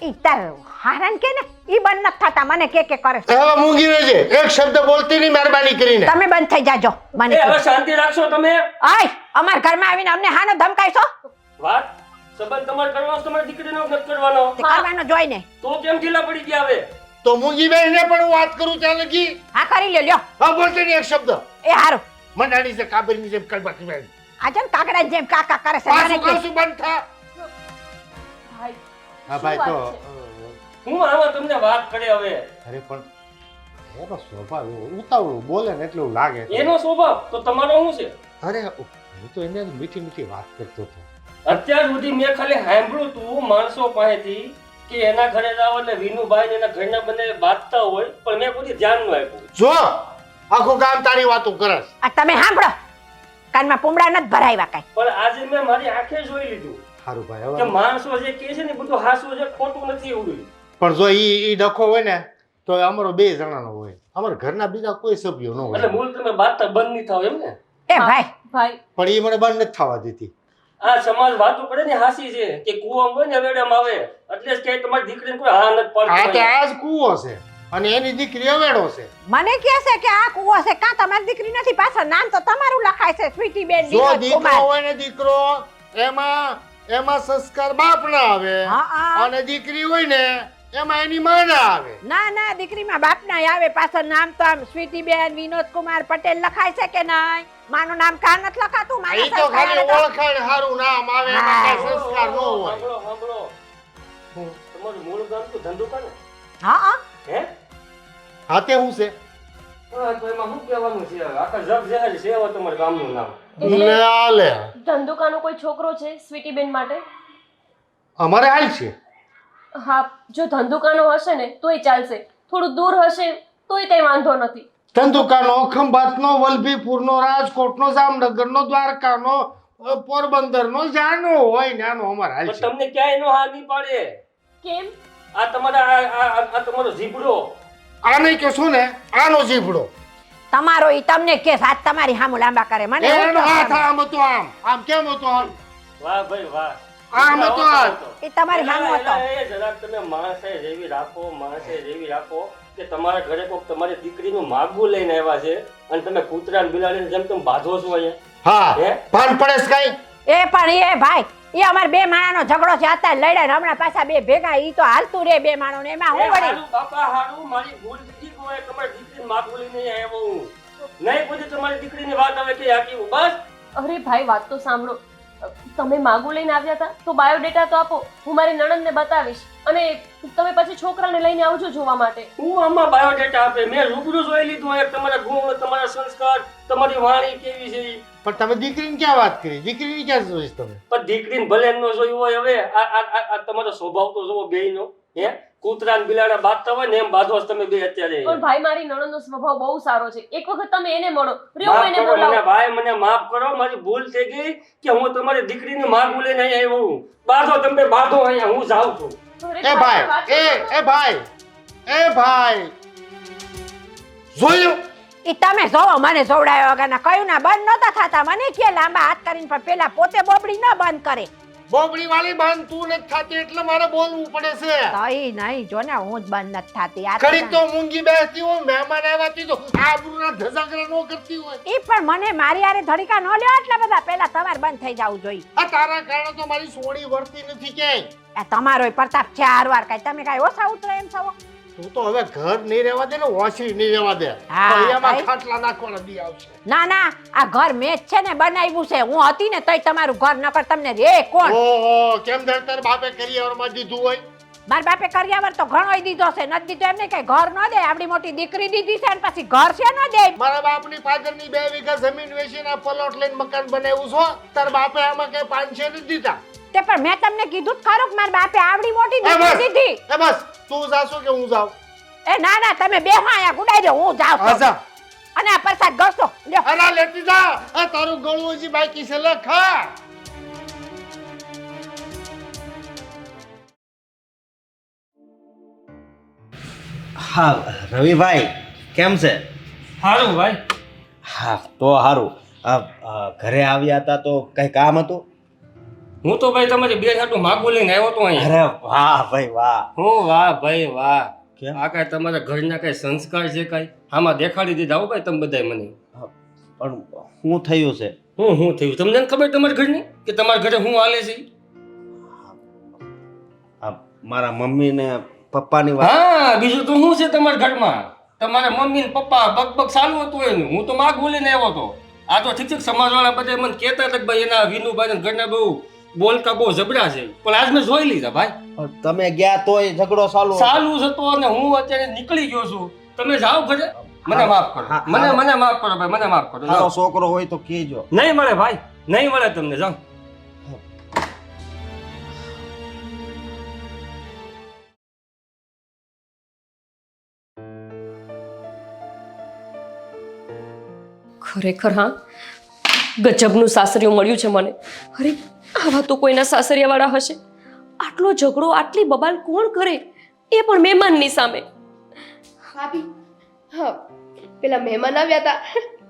ઈ તાર હારાન કે ને ઈ બંધ નથી થતા, મને કે કરે છે. હવે મૂંગી રહેજે, એક શબ્દ બોલતી નહીં મહેરબાની કરીને. તમે બંધ થઈ જાજો મને એ કે. હવે શાંતિ રાખશો તમે. આય અમાર ઘરમાં આવીને અમને હાનો ધમકાઈશો વાત સંબંધ તમારે કરવાનો છે, તમારી દીકરીનો નથી કરવાનો. તે કરવાનો જોઈને. તો કેમ ઢીલા પડી ગયા હવે? તો મૂંગી બેહીને પણ હું વાત કરું ત્યાં લગી. હા કરી લ્યો લ્યો. હા બોલતી નહીં એક શબ્દ. એ હારું મંડાણી છે કાબરની જેમ કડબાટી બેન. આજે ને કાકડા જેમ કાકા કરે છે મને પાછું કે. કહું છું બંધ થા. ભાઈ હા શું ભાઈ તો વાત છે? હું આમાં તમને વાત કરે હવે. અરે પણ એનો સ્વભાવ એવો ઉતાવળું બોલે ને એટલે એવું લાગે. એનો સ્વભાવ તો તમારો શું છે? અરે હું તો એને મીઠી મીઠી વાત કરતો હતો. અત્યાર સુધી મેં ખાલી સાંભળ્યું તું માણસો પાસેથી કે એના ઘરે જાવ એટલે વિનુભાઈ ને એના ઘરના બંને બાંધતા હોય, પણ મેં કોઈ ધ્યાન ન આપ્યું. જો આખું ગામ તારી વાતો કરસ. આ તમે સાંભળો, કાનમાં પુમડા નથી ભરાવ્યા કાંઈ. પણ આજે મેં મારી આંખે જોઈ લીધું સારું ભાઈ કે હવે માણસો જે કહે છે ને બધું હાસું છે, ખોટું નથી એવું. પણ જો ઈ ડખો હોય ને તો એ અમારો 2 જણાનો હોય, અમારા ઘરના બીજા કોઈ સભ્યો ન એટલે હોય. મૂળ તમે બાંધતા બંધ નહીં થાવ એમ ને? એ ભાઈ ભાઈ પણ ઈ મને બંધ નથી થવા દેતી. આ સમાજ વાતો કરે ને હાસી છે કે કૂવામાં હોય ને વેડમ આવે, એટલે જ કે તમારી દીકરીને કોઈ હા નથી આ તે પડતી. આજ કૂવો છે અને એની દીકરી અવેડો છે. મને કહે છે કે આ કૂવો છે, કાં તમારી દીકરી નથી, પાછળ નામ તો તમારું લખાય છે સ્વીટી બેન જો વિનોદ દીકરો કુમાર. હોય ને દીકરો એમાં સંસ્કાર બાપ ના આવે હા, હા. અને દીકરી હોય ને એમાં એની માં ના આવે. ના ના દીકરીમાં બાપ ના આવે, પાછળ નામ તો આમ સ્વીટી બેન વિનોદ કુમાર પટેલ લખાય છે કે નહીં? માનું નામ કાં નથી લખાતું? મારા ઈ તો ખાલી સંસ્કાર તો- ઓળખાણ હારું નામ આવે એમાં હા. કઈ સંસ્કાર ન હોય. સાંભળો સાંભળો, તમારું મૂળ ગામ તો ધંધુકા ને? હા હા હે? હાથે શું છે? હા, તો એમાં શું કહેવાનું છે? આખા જગ જાહેર છે હવે તમારા ગામનું નામ. લે આલે ધંધુકાનો કોઈ છોકરો છે સ્વીટીબેન માટે? અમારે હાલ છે. હા, જો ધંધુકાનો હશે ને તોય ચાલશે, થોડું દૂર હશે તોય કઈ વાંધો નથી. ધંધુકાનો, ખંભાતનો, વલભીપુરનો, રાજકોટનો, જામનગરનો, દ્વારકાનો, પોરબંદરનો જાનો હોય ને આનો અમારે હાલ પણ છે. તમને ક્યાંય નો હા નહીં પાડે. કેમ? આ તમારા આ તમારો જીભડો. આ નહીં કે શું ને આનો જીભડો તમારો ઈ તમને કે હાથ તમારી હામું લાંબા કરે મને એનો ઓળખો હાથ તમે. આમ હતો આમ કેમ હતો આમ વાહ ભાઈ વાહ. આમ હતો હાથ. ઈ તમારી હામું હતો. એ જરાક તમે માણસે જેવી રાખો, માણસે જેવી રાખો કે તમારા ઘરે કોક તમારી દીકરીનું માગવું લઈને આવ્યા છે અને તમે કૂતરા ને બિલાડીને જેમ તમે બાંધો છો અહીંયા. હા હે? ભાન પડે છે કાંઈ? એ પણ એ ભાઈ એ અમાર બે માણાનો ઝઘડો છે, અત્યારે લડ્યા ને હમણાં પાછા બે ભેગા, ઈ તો હાલતું રે બે માણો ને એમાં હું એ વળી. હારું બાપા હારું, મારી ભૂલ થઈ ગઈ. તમારી દીકરીને માગવું લઈને આવ્યો હું. નહીં પછી તમારી દીકરીની વાત આવે કે આકી બસ. અરે ભાઈ વાત તો સાંભળો, તમે માગું લઈને આવ્યા હતા તો બાયોડેટા તો આપો, હું મારી નણંદને બતાવીશ અને તમે પછી છોકરાને લઈને આવજો જોવા માટે. હું આમાં બાયોડેટા આપે? મેં રૂબરૂ જોઈ લીધું એક તમારા ગુણ, તમારા સંસ્કાર, તમારી વાણી કેવી છે ઈ. પણ તમે દીકરીની ક્યાં વાત કરી? દીકરીની ક્યાં જોઈશ તમે? પણ દીકરીને ભલે ન જોયું હોય, હવે આ તમારો સ્વભાવ તો જોવો બેયનો. હે, કૂતરા ને બિલાડા બાંધતા હોય ને એમ બાંધો છો તમે બે અત્યારે. પણ ભાઈ મારી નણંદનો સ્વભાવ બહુ સારો છે, એક વખત તમે એને મળો, રહ્યો માફ એને કરો મને બોલાવો. ભાઈ, મને માફ કરો, મારી ભૂલ થઈ ગઈ કે હું તમારી દીકરીની માગ લઈને અહીંયા આવ્યો હું. બાંધો તમે બાંધો, અહીંયા હું જાઉં છું. અરે એ ભાઈ, વાત ભાઈ તો એ ભાઈ એ ભાઈ જોયું? ઈ તમે જોવો મને જોવડાયો વગરના કયું ના બંધ નહોતા થતા, મને કે લાંબા હાથ કરીને પણ પેલા પોતે બોબડી ન બંધ કરે બોબડી વાળી બાંધ તું નથી થાતી એટલે મારે બોલવું પડે છે. તો ઈ નહીં જો ને હું જ બંધ નથી થતી. આ ખરી તો મૂંગી બેસતી હોય, મહેમાન આવ્યા તો આબરૂના ધજાગરા નો કરતી હોય. ઈ પણ મને મારી હારે ધડીકા ન લ્યો એટલા બધા, પેલા તમારે બંધ થઈ જવું જોઈએ. આ તારા કારણે તો મારી સોડી વર્તી નથી ક્યાંય. આ તમારો પ્રતાપ છે હારવાર, કઈ તમે કઈ ઓછા ઉતરો એમ છો? તું તો હવે ઘર નહીં રહેવા દે ને ઓછી નહીં રહેવા દે. હા, અહીંયામાં ભાઈ. ખાટલા નાખવાના દી આવશે. ના ના આ ઘર મેં જ છે ને બનાવ્યું છે, હું હતી ને તોય તમારું ઘર નકર તમને રે કોણ. ઓહો કેમ તાર બાપે કરિયરમાં દીધું હોય? મારા બાપે કરિયાવર તો ઘણોય દીધો છે, નથી દીધો એમને કઈ ઘર ન દે, આવડી મોટી દીકરી દીધી છે ને પછી ઘર છે ન દે. મારા બાપની પાછળની 2 વીઘા જમીન વેચીને પ્લોટ લઈને મકાન બનાવ્યું છો, તાર બાપે આમાં કઈ 500 નથી દીધા. તે પણ મેં તમને કીધું જ ખરું કે મારા બાપે આવડી મોટી એ દીકરી બસ. દીધી. એ બસ તું જાશો કે હું જાઉં? એ ના ના, તમે બેહો અહીંયા ગુડાઈ દો, હું જાઉં છું. આજા અને આ પ્રસાદ ગળશો લ્યો. અરે લેતી જા, આ તારું ગળું હજી બાકી છે, લે ખા. હા રવિભાઈ કેમ છે? સારું ભાઈ. હા તો સારું. ઘરે આવ્યા હતા તો કઈ કામ હતું? હું તો ભાઈ તમારી બે હાટું માગું લઈને આવ્યો તો અહીંયા. અરે વાહ ભાઈ વાહ. હું વાહ ભાઈ વાહ. કેમ? આ કાંઈ તમારા ઘરના કઈ સંસ્કાર છે કાંઈ આમાં દેખાડી દીધા હો ભાઈ તમે બધાય મને. પણ શું થયું છે? હું થયું તમને નથી ખબર તમારા ઘરની કે તમારા ઘરે હું હાલે છે? મારા મમ્મી ને પપ્પાની વાત. હા બીજું તો શું છે તમારા ઘરમાં? તમારા મમ્મી ને પપ્પા બકબક ચાલુ હતું એનું. હું તો માગ બોલીને આવ્યો હતો. આ તો ઠીક છે સમાજવાળા બધા મને કહેતા હતા કે ભાઈ એના વિનુભાઈ ઘરના બહુ બોલકા બહુ જબરા છે, પણ આજ મેં જોઈ લીધા ભાઈ. તમે ગયા તોય ઝઘડો ચાલુ ચાલુ જ હતો અને હું અત્યારે નીકળી ગયો છું. તમે જાઓ ઘરે. મને માફ કરો, મને માફ કરો ભાઈ, મને માફ કરો. તારો જાઓ. છોકરો હોય તો કહેજો. નહીં મળે ભાઈ, નહીં મળે તમને. જાઓ. ખરેખર હા, ગજબનું સાસરિયું મળ્યું છે મને. અરે આવા તો કોઈના સાસરિયાવાળા હશે. આટલો ઝઘડો આટલી બબાલ કોણ કરે, એ પણ મહેમાનની સામે. ભાભી, હા પેલા મહેમાન આવ્યા હતા,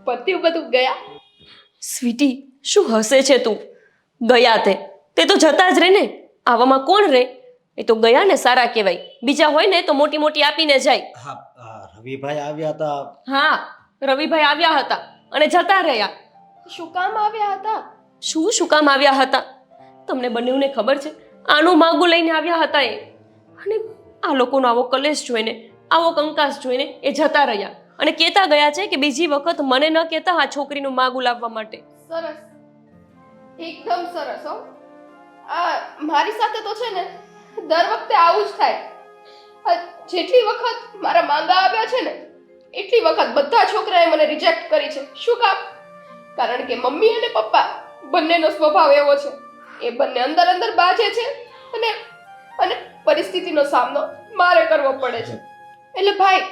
પત્યું બધું ગયા. સ્વીટી, શું હસે છે તું? ગયા તે તો જતા જ રહે ને. આવામાં કોણ રહે? એ તો ગયા ને સારા કહેવાય. બીજા હોય ને તો મોટી મોટી આપીને જાય. રવિભાઈ આવ્યા હતા. હા, રવિભાઈ આવ્યા હતા અને જતા રહ્યા. શું કામ આવ્યા હતા? શું કામ આવ્યા હતા? તમને બંનેને ખબર છે? આનું માગું લઈને આવ્યા હતા એ. અને આ લોકોનો આવો કલેશ જોઈને, આવો કંકાસ જોઈને એ જતા રહ્યા અને કહેતા ગયા છે કે બીજી વખત મને ન કહેતા આ છોકરીનું માગું લાવવા માટે. સરસ, એકદમ સરસ. હો, આ મારી સાથે તો છે ને દર વખતે આવું જ થાય. જેટલી વખત મારા માંગા આવ્યા છે ને એટલી વખત બધા છોકરાએ મને રિજેક્ટ કરી છે. શું કામ? કારણ કે મમ્મી અને પપ્પા બંનેનો સ્વભાવ એવો છે. એ બંને અંદર અંદર બાજે છે અને પરિસ્થિતિનો સામનો મારે કરવો પડે છે. એટલે ભાઈ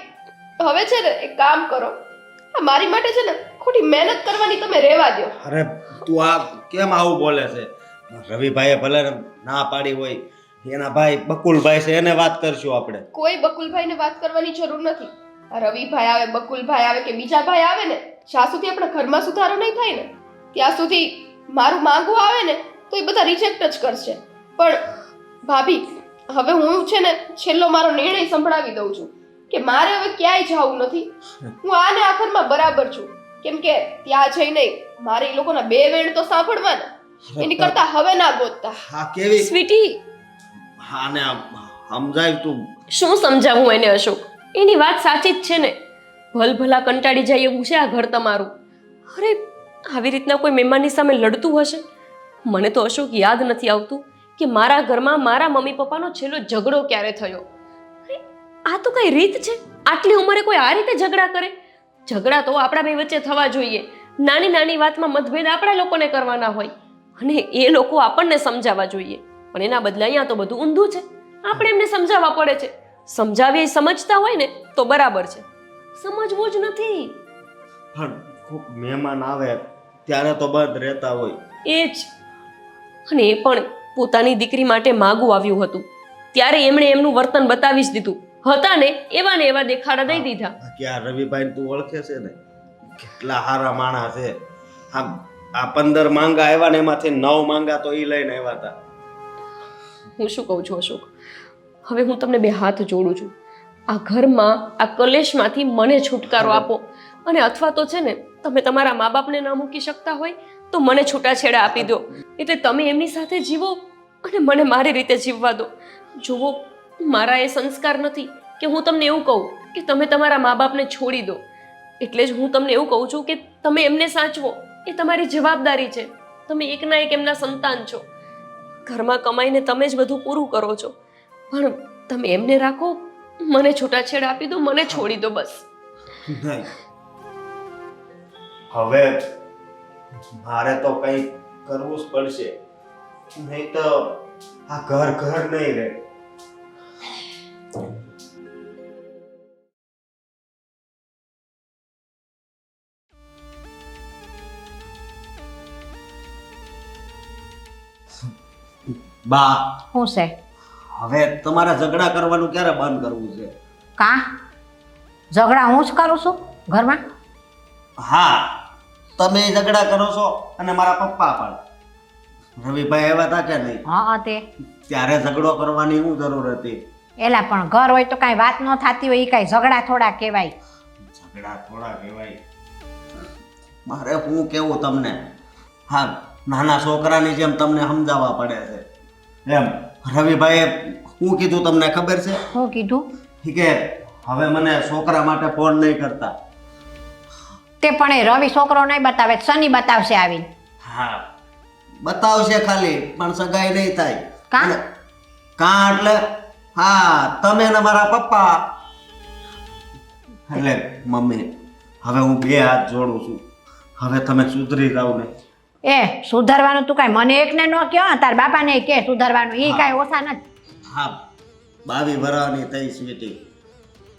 હવે છે ને એક કામ કરો, આ મારી માટે છે ને ખોટી મહેનત કરવાની તમે રહેવા દો. અરે તું આ કેમ આવું બોલે છે? રવિભાઈએ ભલે ના પાડી હોય, એના ભાઈ બકુલભાઈ છે એને વાત કરશું આપણે. કોઈ બકુલભાઈને વાત કરવાની જરૂર નથી. આ રવિભાઈ આવે, બકુલભાઈ આવે કે બીજા ભાઈ આવે ને, જ્યાં સુધી આપણા ઘરમાં સુધારો નહીં થાય ને ત્યાં સુધી મારું માંગવું આવે ને તો એ બધા રિજેક્ટ જ કરશે. પણ ભાભી હવે હું છે ને છેલ્લો મારો નિર્ણય સંભળાવી દઉં છું કે મારે હવે ક્યાંય જવું નથી. હું આને આખરમાં બરાબર છું. કેમ કે ત્યાં જઈને મારે એ લોકોના બે વેણ તો સાંભળવાના, એની કરતા હવે ના ગોતતા. હા કેવી સ્વીટી, હા ને સમજાય તું. શું સમજાવું એને અશોક? એની વાત સાચી જ છે ને. ભલભલા કંટાળી જાય એવું છે આ ઘર તમારું. અરે આવી રીતના કોઈ મહેમાનની સામે લડતું હશે? મને તો અશોક યાદ નથી આવતું કે મારા ઘરમાં મારા મમ્મી પપ્પાનો છેલ્લો ઝઘડો ક્યારે થયો. અરે આ તો કઈ રીત છે? આટલી ઉંમરે કોઈ આ રીતે ઝઘડા કરે? ઝઘડા તો આપણા બે વચ્ચે થવા જોઈએ. નાની નાની વાતમાં મતભેદ આપણા લોકોને કરવાના હોય અને એ લોકો આપણને સમજાવવા જોઈએ. પણ એના બદલે અહીંયા તો બધું ઊંધું છે. આપણે એમને સમજાવવા પડે છે. સમજાવીએ સમજતા હોય ને તો બરાબર છે, સમજવું જ નથી. પણ ખૂબ મહેમાન આવે ત્યારે તો બંધ રહેતા હોય. એ જ. અને એ પણ પોતાની દીકરી માટે માગું આવ્યું હતું ત્યારે એમણે એમનું વર્તન બતાવી જ દીધું. હતા ને એવા દેખાડા દઈ દીધા. કે આ રવિભાઈ તું ઓળખે છે ને, કેટલા સારા માણસ છે. આ 15 માંગા આવ્યા ને એમાંથી 9 માંગા તો એ લઈને આવ્યા હતા. હું શું કહું છું અશોક, હવે હું તમને બે હાથ જોડું છું. આ ઘરમાં આ કલેશમાંથી મને છુટકારો આપો. અને અથવા તો છે ને તમે તમારા મા બાપને ન મૂકી શકતા હોય તો મને છૂટાછેડા આપી દો. એટલે તમે એમની સાથે જીવો અને મને મારી રીતે જીવવા દો. જુઓ, મારા એ સંસ્કાર નથી કે હું તમને એવું કહું કે તમે તમારા મા બાપને છોડી દો. એટલે જ હું તમને એવું કહું છું કે તમે એમને સાચવો. એ તમારી જવાબદારી છે. તમે એકના એક એમના સંતાન છો. ઘરમાં કમાઈને તમે જ બધું પૂરું કરો છો, પણ તમે એમને રાખો, મને છૂટાછેડા આપી દો, મને છોડી દો બસ. નહીં, હવે મારે તો કંઈ કરવું જ પડશે, નહીં તો આ ઘર ઘર નહીં રહે. બા, શું છે? હવે તમારે ઝઘડા કરવાનું ક્યારે બંધ કરવું છે? કા ઝઘડા હું જ કરું છું ઘરમાં? હા, તમે ઝઘડા કરો છો અને મારા પપ્પા પણ. રવિભાઈ આવ્યા હતા કે નહીં? હા તે ત્યારે ઝઘડો કરવાની શું જરૂર હતી? એલા પણ ઘર હોય તો કાંઈ વાત ન થતી હોય, એ કાંઈ ઝઘડા થોડા કહેવાય? ઝઘડા થોડા કહેવાય. મારે શું કેવું તમને? હા, નાના છોકરાની જેમ તમને સમજાવવા પડે છે. એમ રવિભાઈએ શું કીધું તમને ખબર છે? શું કીધું? કે હવે મને છોકરા માટે ફોન નહીં કરતા. તે પણ એ રવિ છોકરો નહીં બતાવે, શનિ બતાવશે આવીને. હા, બતાવશે ખાલી, પણ સગાઈ નહીં થાય. કાં? અને કાં એટલે હા, તમે ને મારા પપ્પા. એટલે મમ્મી, હવે હું બે હાથ જોડું છું, હવે તમે સુધરી જાવ ને. એ સુધારવાનું તું કાંઈ મને એકને ન કહો, તાર બાપાને કે સુધારવાનું, એ કાંઈ ઓછા નથી. હા, 22 વર્ષની થઈ સ્વીટી.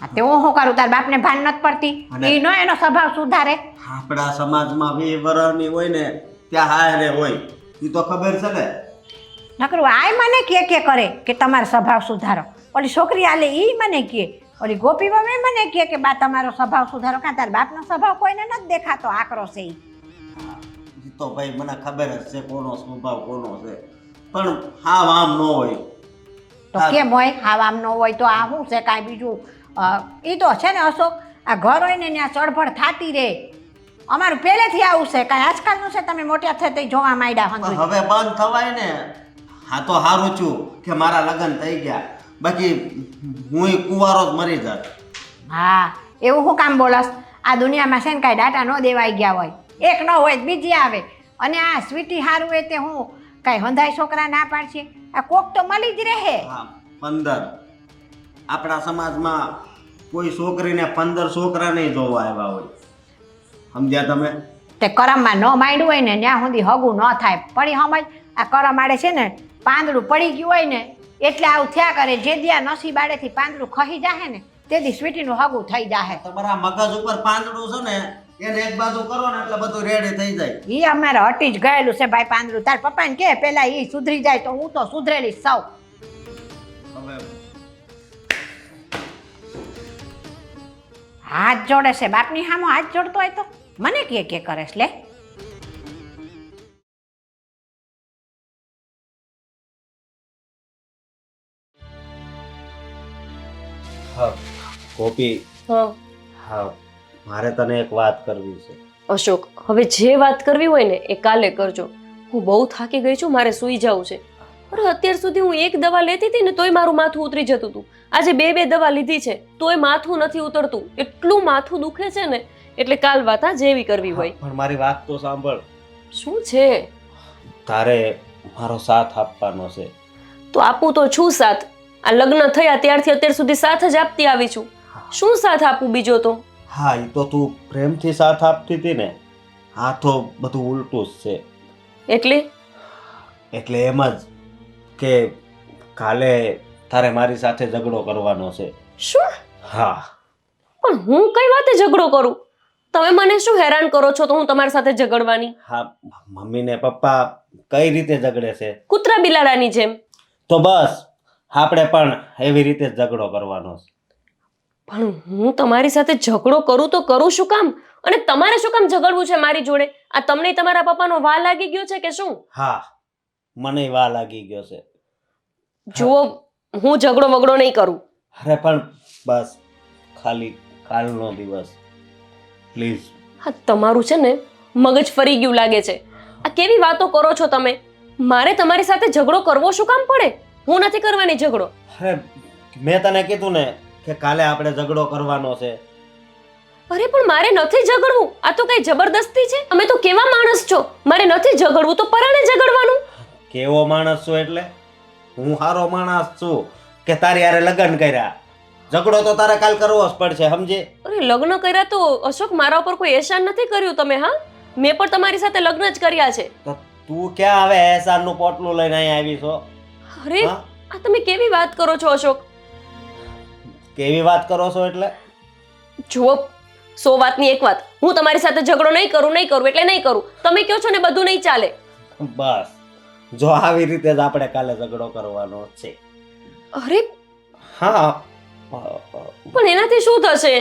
હા, તે હું શું કરું? તાર બાપને ભાન નથી પડતી? અને- એ નો એનો સ્વભાવ સુધારે? આપણા સમાજમાં 20 વર્ષની હોય ને ત્યાં હારે હોય, એ તો ખબર છે ને. નકરું આય મને કે કરે કે તમારો સ્વભાવ સુધારો. ઓલી છોકરી આલે ઈ મને કે, ઓલી ગોપી બાબે મને કે બા તમારો સ્વભાવ સુધારો. કાં તાર બાપનો સ્વભાવ કોઈને નથી દેખાતો, આકરો છે ઈ. ઈ તો ભાઈ મને ખબર જ છે કોનો સ્વભાવ કોનો છે, પણ હા આમ ન હોય. તો કેમ હોય? આમ ન હોય તો આ શું છે? કાંઈ બીજું ઈ તો છે ને અશોક, આ ઘર હોય ને ત્યાં ચળફળ થાતી રહે. અમારું પહેલેથી આવું છે, કાંઈ આજકાલનું છે? તમે મોટા થઈ થઈ જોવા માંડ્યા પણ હંધુય. હવે બંધ થવાય ને. હા તો સારું છું કે મારા લગ્ન થઈ ગયા, બાકી હું કુંવારો જ મરી જાત. હા, એવું શું કામ બોલસ? આ દુનિયામાં છે ને કાંઈ ડાટા ન દેવાઈ ગયા હોય, એક ન હોય તો બીજી આવે. અને આ સ્વીટી હારું હોય તે હું કાંઈ હંધાઈ છોકરા ના પાડશે? આ કોક તો મળી જ રહે. હા, 15. આપણા સમાજમાં કોઈ છોકરીને 15 છોકરા નહીં જોવા આવ્યા હોય, સમજ્યા તમે? તે કરમમાં ન માંડ્યું હોય ને ત્યાં સુધી હગું ન થાય. પડી સમજ? આ કરમ આડે છે ને પાંદડું પડી ગયું હોય ને એટલે આવું થયા કરે. જે દી આ નસીબ આડેથી પાંદડું ખહી જાહે ને તે દી સ્વીટીનું હગું થઈ જાહે. તમારા મગજ ઉપર પાંદડું છે ને, એને એક બાજુ કરો ને એટલે બધું રેડી થઈ જાય. ઈ અમારે હટી જ ગયેલું છે ભાઈ પાંદડું. તાર પપ્પાને કે પેલા ઈ સુધરી જાય તો હું તો સુધરેલી જ સૌ. હવે હાથ જોડે છે બાપની સામો, હાથ જોડતો હોય તો મને કે કરે છે લે. હા ગોપી, હા હા મારે તને એક વાત કરવી છે. અશોક, હવે જે વાત કરવી હોય ને એ કાલે કરજો. હું બહુ થાકી ગઈ છું, મારે સૂઈ જવું છે. અરે અત્યાર સુધી હું એક દવા લેતી હતી ને તોય મારું માથું ઉતરી જતું હતું. આજે બે દવા લીધી છે તોય માથું નથી ઉતરતું. એટલું માથું દુખે છે ને, એટલે કાલ વાત આ જેવી કરવી હોય. પણ મારી વાત તો સાંભળ. શું છે? તારે મારો સાથ આપવાનો છે. તો આપું તો છું સાથ. આ લગ્ન થયા ત્યારથી અત્યાર સુધી સાથ જ આપતી આવી છું. શું સાથ આપું બીજો તો? હા, એ તો તું પ્રેમથી સાથ આપતી હતી ને. હા તો બધું ઉલટું જ છે. એટલે એમ જ કે કાલે તારે મારી સાથે ઝઘડો કરવાનો છે. શું? હા. પણ હું કઈ વાતે ઝઘડો કરું? તમે મને શું હેરાન કરો છો તો હું તમારી સાથે ઝઘડવાની? હા, મમ્મી ને પપ્પા કઈ રીતે ઝઘડે છે? કૂતરા બિલાડાની જેમ. તો બસ આપણે પણ એવી રીતે જ ઝઘડો કરવાનો છે. પણ હું તમારી સાથે ઝઘડો કરું તો કરું શું કામ? અને તમારે શું કામ ઝઘડવું છે મારી જોડે? આ તમને તમારા પપ્પાનો વા લાગી ગયો છે કે શું? હા, મને વા લાગી ગયો છે. જુઓ, હું ઝઘડો વગડો નહીં કરું. અરે પણ બસ ખાલી કાલનો દિવસ પ્લીઝ. હા, તમારું છે ને મગજ ફરી ગયું લાગે છે. આ કેવી વાતો કરો છો તમે? મારે તમારી સાથે ઝઘડો કરવો શું કામ પડે? હું નથી કરવાની ઝઘડો. અરે મેં તને કીધું ને કે કાલે આપણે ઝઘડો કરવાનો છે. અરે પણ મારે નથી ઝઘડવું. આ તો કઈ જબરદસ્તી છે? તમે તો કેવા માણસ છો? મારે નથી ઝઘડવું તો પરાણે ઝઘડવાનું. કેવો માણસ છું એટલે? હું સારો માણસ છું, કે તારી હારે લગ્ન કર્યા. ઝઘડો તો તારે કાલ કરવો જ પડશે, સમજે? અરે લગ્ન કર્યા તો અશોક મારા ઉપર કોઈ એહસાન નથી કર્યું તમે. હા, મેં પણ તમારી સાથે લગ્ન જ કર્યા છે. તો તું ક્યાં હવે એહસાનનું પોટલું લઈને અહીં આવી છો? અરે હા? આ તમે કેવી વાત કરો છો અશોક? કેવી વાત કરો છો એટલે? જુઓ, 100 વાતની એક વાત, હું તમારી સાથે ઝઘડો નહીં કરું એટલે નહીં કરું. તમે કહો છો ને બધું નહીં ચાલે. બસ જો આવી રીતે જ આપણે કાલે ઝઘડો કરવાનો છે. અરે હા, પણ એનાથી શું થશે?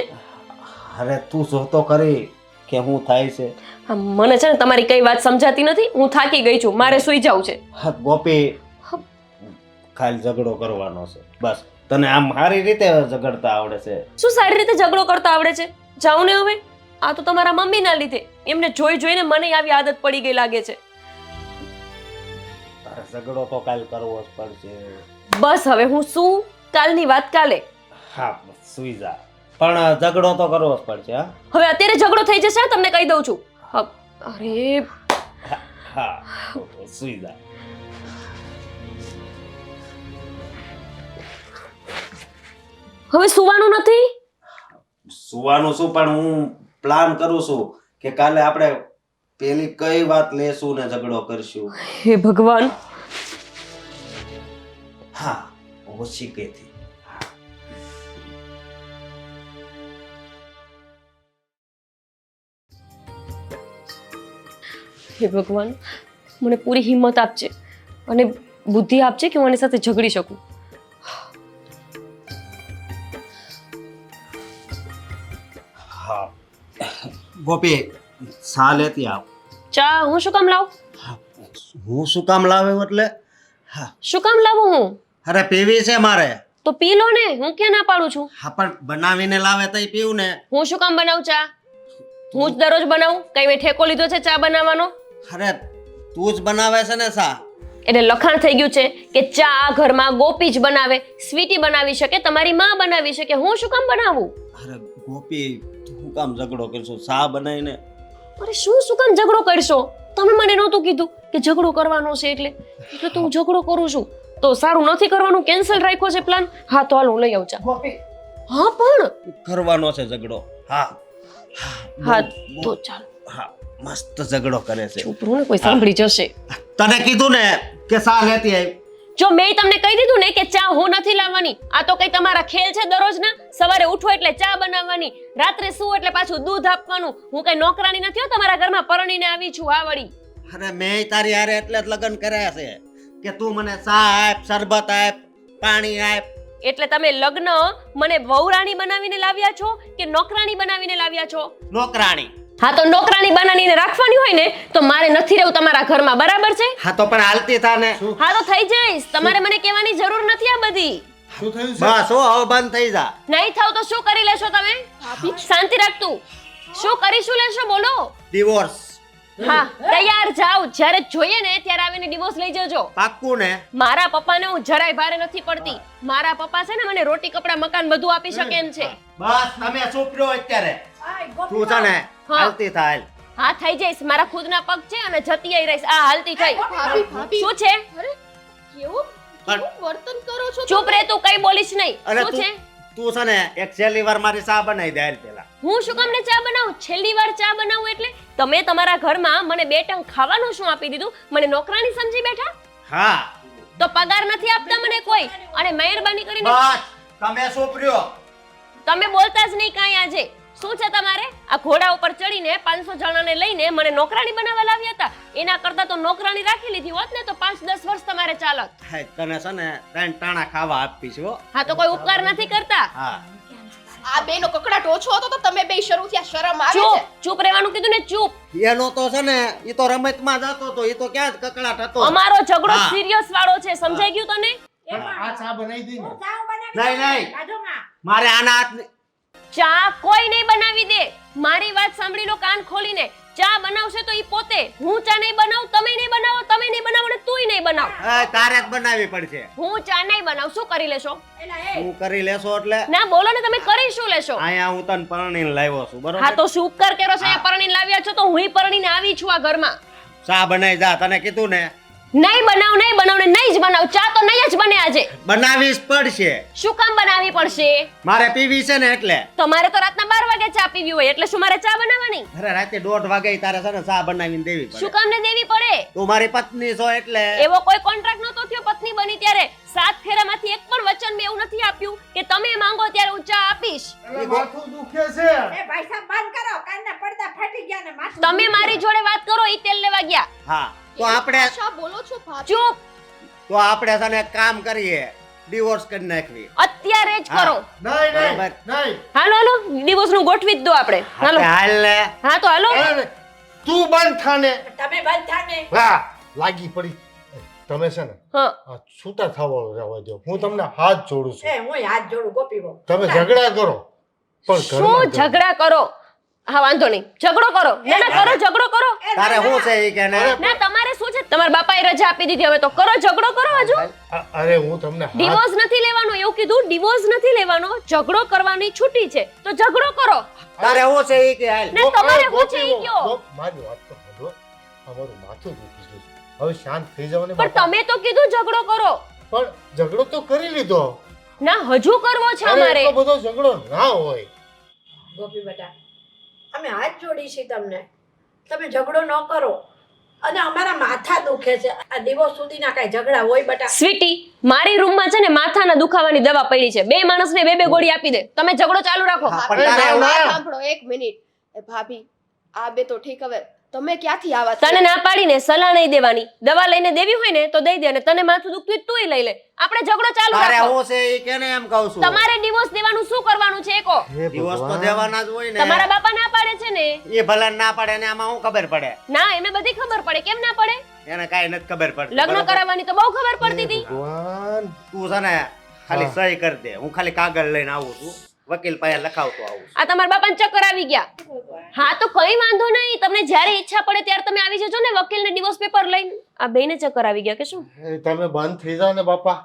અરે તું જોતો કરી કે હું થાય છે. હા, મને છે ને તમારી કઈ વાત સમજાતી નથી. હું થાકી ગઈ છું, મારે સૂઈ જવું છે. હા ગોપી, કાલ ઝઘડો કરવાનો છે. બસ તને આમ સારી રીતે ઝઘડતા આવડે છે. શું સારી રીતે ઝઘડો કરતા આવડે છે? જાઉં ને હવે. આ તો તમારા મમ્મીના લીધે. એમને જોઈને મને આવી આદત પડી ગઈ લાગે છે. તારે ઝઘડો તો કાલ કરવો જ પડશે. બસ હવે હું શું, કાલની વાત કાલે. હા સુઈ જા, પણ ઝઘડો તો કરવો જ પડશે. હા હવે અત્યારે ઝઘડો થઈ જશે, તમને કહી દઉં છું. અરે હા સુઈ જા. હવે સુવાનું નથી? સુવાનું શું, પણ હું પ્લાન કરું છું કે કાલે આપણે પેલી કઈ વાત લેશું ને ઝઘડો કરશું. હે ભગવાન. હા ઓછી કઈથી. હે ભગવાન, મને પૂરી હિંમત આપજે અને બુદ્ધિ આપજે કે હું એની સાથે ઝઘડી શકું. હા ગોપી, ચા લેતી આવ. ચા હું શું કામ લાવું? હું શું કામ લાવ્યો એટલે? હા શું કામ લાવું હું? અરે પીવી છે મારે. તો પી લો ને, હું ક્યાં ના પાડું છું. હા પણ બનાવીને લાવે તઈ પીવું ને. હું શું કામ બનાવું ચા? હું જ દરરોજ બનાવું? કઈ મેં ઠેકો લીધો છે ચા બનાવવાનો? અરે તું જ બનાવે છે ને ચા. એટલે લખાણ થઈ ગયું છે કે ચા આ ઘરમાં ગોપી જ બનાવે. સ્વીટી બનાવી શકે, તમારી માં બનાવી શકે, હું શું કામ બનાવું? અરે ગોપી, તું કામ ઝઘડો કરશો? ચા બનાવીને. અરે શું કામ ઝઘડો કરશો? તમે મને નહોતું કીધું કે ઝઘડો કરવાનો છે એટલે તો હું ઝઘડો કરું છું. તો સારું, નથી કરવાનું, કેન્સલ રાખ્યો છે પ્લાન. હા તો હાલ હું લઈ આવું ચા. ગોપી હા પણ કરવાનો છે ઝઘડો. હા હા તો ચાલ. હા મસ્ત ઝઘડો કરે છે. ચૂપ રહો ને, કોઈ સાંભળી જશે. તને કીધું ને કે ચા લેતી આવી. જો મેં તમને કહી દીધું ને કે ચા હું નથી લાવવાની. આ તો કઈ તમારા ખેલ છે દરરોજના? સવારે ઉઠો એટલે ચા બનાવવાની, રાત્રે સૂવો એટલે પાછું દૂધ આપવાનું. હું કઈ નોકરાની નથી હો, તમારા ઘરમાં પરણીને આવી છું. આ વળી અરે મેં તારી હારે એટલે જ લગ્ન કર્યા છે કે તું મને ચા આપ, શરબત આપ, પાણી આપ. એટલે તમે લગ્ન મને વહુરાણી બનાવીને લાવ્યા છો કે નોકરાણી બનાવીને લાવ્યા છો? નોકરાણી. હા તો નોકરાણી બનાવીને રાખવાની હોય ને તો મારે નથી રહેવું તમારા ઘરમાં, બરાબર છે? હા તો પણ હાલતી થા ને. હા તો થઈ જઈશ. તમારે મને કહેવાની જરૂર નથી આ બધી. શું થયું છે? બસ હો, હવે બંધ થઈ જા. નહીં થાવ તો શું કરી લેશો તમે? શાંતિ રાખતું. શું કરીશું લેશો બોલો? ડિવોર્સ. હા તૈયાર જાવ. જ્યારે જોઈએ ને ત્યારે આવીને ડિવોર્સ લઈ જજો. પાક્કું ને? મારા પપ્પાને હું જરાય ભારે નથી પડતી. મારા પપ્પા છે ને મને રોટી કપડા મકાન બધું આપી શકે એમ છે. બસ તમે ચૂપ રહ્યો અત્યારે. તું છે ને હા. હાલતી થા હાલ. હા થઈ જઈશ. મારા ખુદના પગ છે અને જતી આઈ રહીશ. આ હાલતી થઈ. ભાભી શું છે? અરે કેવું વર્તન કરો છો? ચૂપ રહે, તું કઈ બોલીશ નહીં. અને શું છે? તું છે ને એક છેલ્લી વાર મારી ચા બનાવી દે હાલ પેલા. હું શું કામ ને ચા બનાવું? છેલ્લી વાર ચા બનાવું એટલે તમે તમારા ઘરમાં મને 2 ટંક ખાવાનું શું આપી દીધું? મને નોકરાણી સમજી બેઠા? હા તો પગાર નથી આપતા મને કોઈ? અને મહેરબાની કરીને બસ તમે ચૂપ રહ્યો. તમે બોલતા જ નહીં કાંઈ. આજે શું છે તમારે? આ ઘોડા ઉપર ચડીને 500 જણાને લઈને મને નોકરાણી બનાવવા લાવ્યા હતા. એના કરતા તો નોકરાણી રાખી લીધી હોત ને તો 5-10 વર્ષ તમારે ચાલત. હાય, તને છે ને 3 ટાણા ખાવા આપીશ હો. હા તો કોઈ ઉપકાર નથી કરતા. હા આ બેનો કકડાટ ઓછો હતો તો તમે બે શરૂ થયા, શરમ આવે છે? ચૂપ ચૂપ રહેવાનું કીધું ને, ચૂપ. એનો તો છે ને ઈ તો રમતમાં જતો તો, ઈ તો ક્યાં જ કકડાટ હતો. અમારો ઝઘડો હા. સિરિયસ વાળો છે, સમજાઈ ગયું તને? પણ આ ચા બનાવી દી ને. નહીં નહીં, મારે આના હાથ ચા કોઈ નહીં બનાવી દે. મારી વાત સાંભળી લો કાન ખોલીને. ચા બનાવશે તો ઈ પોતે. હું ચા નહીં બનાવું, તમે નહીં બનાવો, તમે નહીં બનાવો ને તુંય નહીં બનાવ. તારે જ બનાવવી પડશે. હું ચા નહીં બનાવું. શું કરી લેશો? તું કરી લેશો એટલે ના બોલો ને, તમે કરી શું લેશો? અહીંયા હું તને પરણીને લાવ્યો છું, બરોબર? હા તો શું ઉપકાર કર્યો છે? અહીંયા પરણીને લાવ્યા છો તો હુંય પરણીને આવી છું આ ઘરમાં. ચા બનાવી જા, તને કીધું ને. નહીં બનાવ ને નહીં જ બનાવ. ચા તો નહીં જ બને આજે. બનાવી જ પડશે. શું કામ બનાવવી પડશે? મારે પીવી છે ને એટલે. તમારે તો રાતના 12 વાગે ચા પીવી હોય એટલે શું મારે ચા બનાવવાની? અરે રાતે 1:30 વાગે તારે છે ને ચા બનાવીને દેવી શું પડે. કામ ને દેવી પડે? તું મારી પત્ની છો એટલે. એવો કોઈ કોન્ટ્રાક્ટ નતો થયો પત્ની બની ત્યારે. 7 ફેરામાંથી એક પણ વચન મેં એવું નથી આપ્યું કે તમે માંગો ત્યારે હું ચા આપીશ. એટલે માથું દુખે છે. એ ભાઈ સાહેબ બંધ કરો, કાનના પડદા ફાટી ગયા ને માથું તમે મારી જોડે વાત કરો ઈ તેલ લેવા ગયા. હા તો આપણે શા બોલો છો ભાભી? ચૂપ. તો આપણે છે ને એક કામ કરીએ, ડિવોર્સ કરી નાખવી. અત્યારે જ કરો. નહીં નહીં બરાબર. નહીં. હાલો ડિવોર્સ નું ગોઠવી જ દો આપણે. હાલો. હાલ ને. હા તો હાલો. અરે, તું બંધ થાને. તમે બંધ થાને. હા લાગી પડી. તમે છે ને હા. આ છૂટા થવા રહેવા દો. હું તમને હાથ જોડું છું. એ હું હાથ જોડું ગોપી બહુ. તમે ઝઘડા કરો પણ શું ઘરમાં ઝઘડા કરો? હા વાંધો નહીં, ઝઘડો કરો. ના ના કરો, ઝઘડો કરો. તારે શું છે ઈ કે ને? ના તમારે શું છે? તમારા બાપાએ રજા આપી દીધી, હવે તો કરો, ઝઘડો કરો. હજુ અરે હું તમને હાથ ડિવોર્સ નથી લેવાનો એવું કીધું. ડિવોર્સ નથી લેવાનો, ઝઘડો કરવાની છૂટી છે તો ઝઘડો કરો. તારે શું છે ઈ કે હાલ. ના તમારે શું છે ઈ ગોપી, કયો. મારી વાત તો સાંભળો. અમારું માથું દુખી ગયું છે. હવે શાંત થઈ જાવ ને પણ બાપા. તમે તો કીધું ઝઘડો કરો. પણ ઝઘડો તો કરી લીધો. ના હજુ કરવો છે અરે અમારે. એટલો બધો ઝઘડો ના હોય. ગોપી બેટા, અમે હાથ જોડી છે તમને. તમે ઝઘડો ન કરો. અને અમારા માથા દુખે છે. આ દિવસ સુધીના કઈ ઝઘડા હોય બેટા? સ્વીટી, મારી રૂમમાં છે ને માથાના દુખાવાની દવા પડી છે. 2 માણસને 2 ગોળી આપી દે. તમે ઝઘડો ચાલુ રાખો. હા, ભાભી, પણ તારે વાત ના. સાંભળો એક મિનિટ. એ ભાભી, આ બે તો ઠીક, હવે તમે ક્યાંથી આવા તને ના પાડીને સલાહ નહીં દેવાની. દવા લઈને દેવી હોય ને તો દઈ દે, અને તને માથું દુખતું હોય તોય લઈ લે. આપણે ઝઘડો ચાલુ તારે રાખો. શું છે ઈ કે ને એમ કહું છું. તમારે ડિવોર્સ દેવાનું શું કરવાનું છે એ કહો. હે ડિવોર્સ તો ભગવાન. દેવાના જ હોય ને. તમારા બાપા ના પાડે છે ને. એ ભલે ના પડે ને આમાં શું ખબર પડે? ના એમને બધી ખબર પડે. કેમ ના પડે? એને કાંઈ નથી ખબર પડતી. લગ્ન બરોબર? કરાવવાની તો બહુ ખબર પડતી હતી. ભગવાન. તું છે ને ખાલી હા. સહી કરી દે. હું ખાલી કાગળ લઈને આવું છું, વકીલ પાસે લખાવતો આવું છું. આ તમારા બાપાને ચક્કર આવી ગયા. હા તો કઈ વાંધો નહીં, તમને જ્યારે ઈચ્છા પડે ત્યારે તમે આવી જજો ને વકીલને ડિવોર્સ પેપર લઈને. આ બેને ચક્કર આવી ગયા કે શું? એ તમે બંધ થઈ જાવ ને બાપા.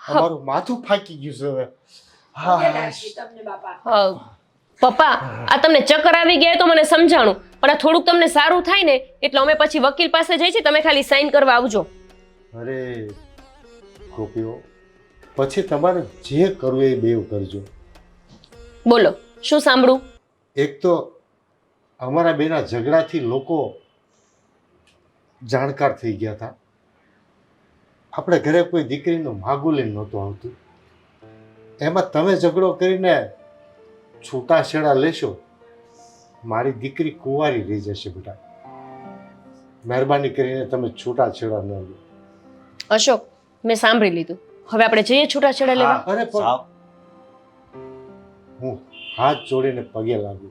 અમારું માથું ફાકી ગયું છે હવે. હા તમને બાપા. પપ્પા, આ તમને ચક્કર આવી ગયા એ તો મને સમજાણું, પણ આ થોડુંક તમને સારું થાય ને એટલે અમે પછી વકીલ પાસે જઈએ છીએ. તમે ખાલી સાઈન કરવા આવજો. અરે ગોપીઓ, પછી તમારે જે કરવું એ બેવ કરજો. બોલો શું સાંભળું? એક તો અમારા બેના ઝઘડાથી લોકો જાણકાર થઈ ગયા હતા. આપણે ઘરે કોઈ દીકરીનું માગું લઈને નહોતું આવતું. એમાં તમે ઝઘડો કરીને છૂટાછેડા લેશો, મારી દીકરી કુંવારી રહી જશે બેટા. મહેરબાની કરીને તમે છૂટાછેડા ન લો. અશોક, મેં સાંભળી લીધું. હવે આપણે જઈએ છૂટાછેડા લેવા. અરે પણ સાવ. હું હાથ જોડીને પગે લાગુ.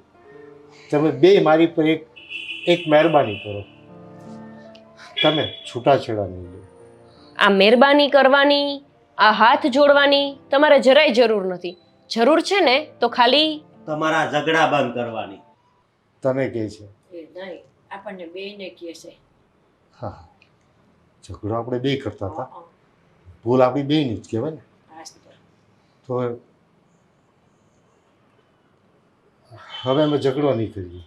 તમે બે મારી પર એક મહેરબાની કરો. તમે છૂટાછેડા નહીં લો. આ મહેરબાની કરવાની, આ હાથ જોડવાની તમારે જરાય જરૂર નથી. જરૂર છે ને તો ખાલી તમારા ઝઘડા બંધ કરવાની. તને કહે છે. એ નહીં, આપણને બેયને કહે છે. હા, ઝઘડો આપણે બે કરતા હતા. ભૂલ આપણી બેની જ કહેવાય ને. તો હવે અમે ઝઘડો નહીં કરીએ,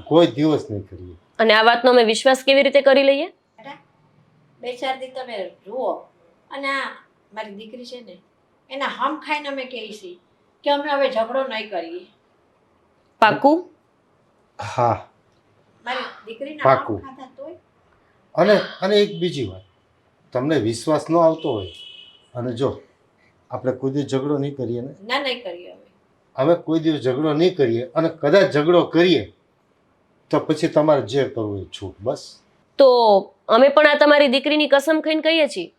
કોઈ દિવસ નહીં કરીએ. અને આ વાતનો અમે વિશ્વાસ કેવી રીતે કરી લઈએ? બે ચાર દી તમે જુઓ. અને આ મારી દીકરી છે ને એના હમ ખાઈને અમે કહીએ છીએ કે અમે હવે ઝઘડો નહીં કરીએ. પાકું? હા, મારી દીકરીના પાકું. હમ ખાધા તોય. અને એક બીજી વાત, તમને વિશ્વાસ ન આવતો હોય અને જો આપણે કોઈ દિવસ ઝઘડો નહીં કરીએ ને, ના નહીં કરીએ હવે. અમે કોઈ દિવસ ઝઘડો નહીં કરીએ અને કદાચ ઝઘડો કરીએ તો પછી તમારે જે કરવું એ છૂટ. બસ. તો અમે પણ આ તમારી દીકરીની કસમ ખાઈને કહીએ છીએ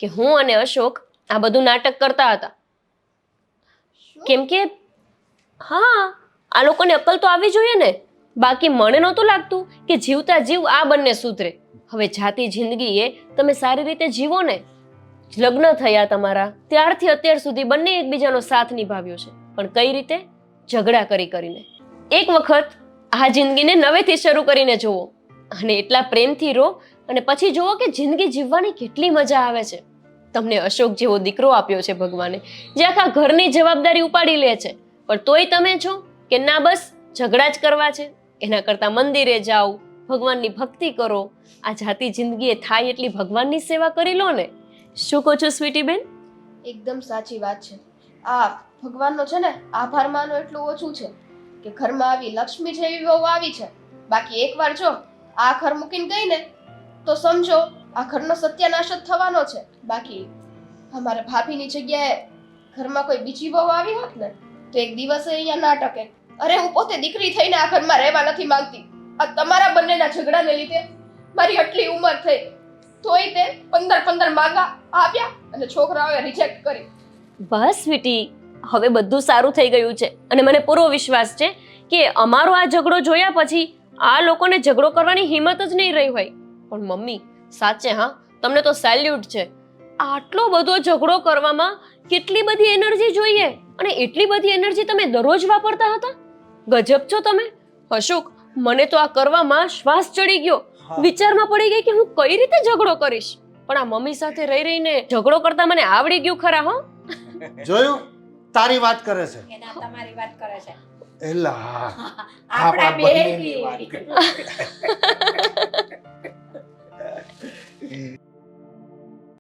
કે હું અને અશોક આ બધું નાટક કરતા હતા. કેમ કે હા, આ લોકોને અક્કલ તો આવવી જોઈએ ને. બાકી મને નહોતું લાગતું કે જીવતા જીવ આ બંને સુધરે. હવે જાતી જિંદગી એ તમે સારી રીતે જીવો ને. લગ્ન થયા તમારા ત્યારથી અત્યાર સુધી બંને એકબીજાનો સાથ નિભાવ્યો છે. પણ કઈ રીતે? ઝઘડા કરીને. એક વખત આ જિંદગીને નવેથી શરૂ કરીને જુઓ અને એટલા પ્રેમથી રહો અને પછી જુઓ કે જિંદગી જીવવાની કેટલી મજા આવે છે. તમને અશોક જેવો દીકરો આપ્યો છે ભગવાને, જે આખા ઘરની જવાબદારી ઉપાડી લે છે. પણ તોય તમે છો કે ના બસ ઝઘડા જ કરવા છે. એના કરતાં મંદિરે જાઓ, ભગવાનની ભક્તિ કરો. આ જાતી જિંદગીએ થાય એટલી ભગવાનની સેવા કરી લો ને. શું કહો છો સ્વીટી બેન? એકદમ સાચી વાત છે. આ ભગવાનનો છે ને આભાર માનો એટલું ઓછું છે કે ઘરમાં આવી લક્ષ્મી જેવી વહુ આવી છે. બાકી એકવાર જો આ ઘર મૂકીને ગઈ ને તો સમજો આ ઘરનો સત્યાનાશ જ થવાનો છે. બાકી અમારા ભાભીની જગ્યાએ ઘરમાં કોઈ બીજી વહુ આવી હોત ને તો એક દિવસે અહીંયા ના ટકે. અરે હું પોતે દીકરી થઈને આ ઘરમાં રહેવા નથી માંગતી. આ તમારા બંનેના ઝઘડાને લીધે મારી આટલી ઉંમર થઈ તોય તે 15 માંગા આપ્યા અને છોકરાઓએ રિજેક્ટ કરી. બસ સ્વીટી, હવે બધું સારું થઈ ગયું છે અને મને પૂરો વિશ્વાસ છે કે અમારો આ ઝઘડો જોયા પછી આ લોકોને ઝઘડો કરવાની હિંમત જ નહીં રહી હોય. પણ મમ્મી સાચે હા, તમને તો સેલ્યુટ છે. આટલો બધો ઝઘડો કરવામાં કેટલી બધી એનર્જી જોઈએ અને એટલી બધી એનર્જી તમે દરરોજ વાપરતા હતા. ગજબ છો તમે. અશોક, મને તો આ કરવામાં શ્વાસ ચડી ગયો. વિચારમાં પડી ગઈ કે હું કઈ રીતે ઝઘડો કરીશ. પણ આ મમ્મી સાથે રહી રહીને ઝઘડો કરતા મને આવડી ગયું ખરા. હો, જોયું તારી વાત કરે છે એના તમારી વાત કરે છે. એલા આપણા બંનેની બેની વાત કરે.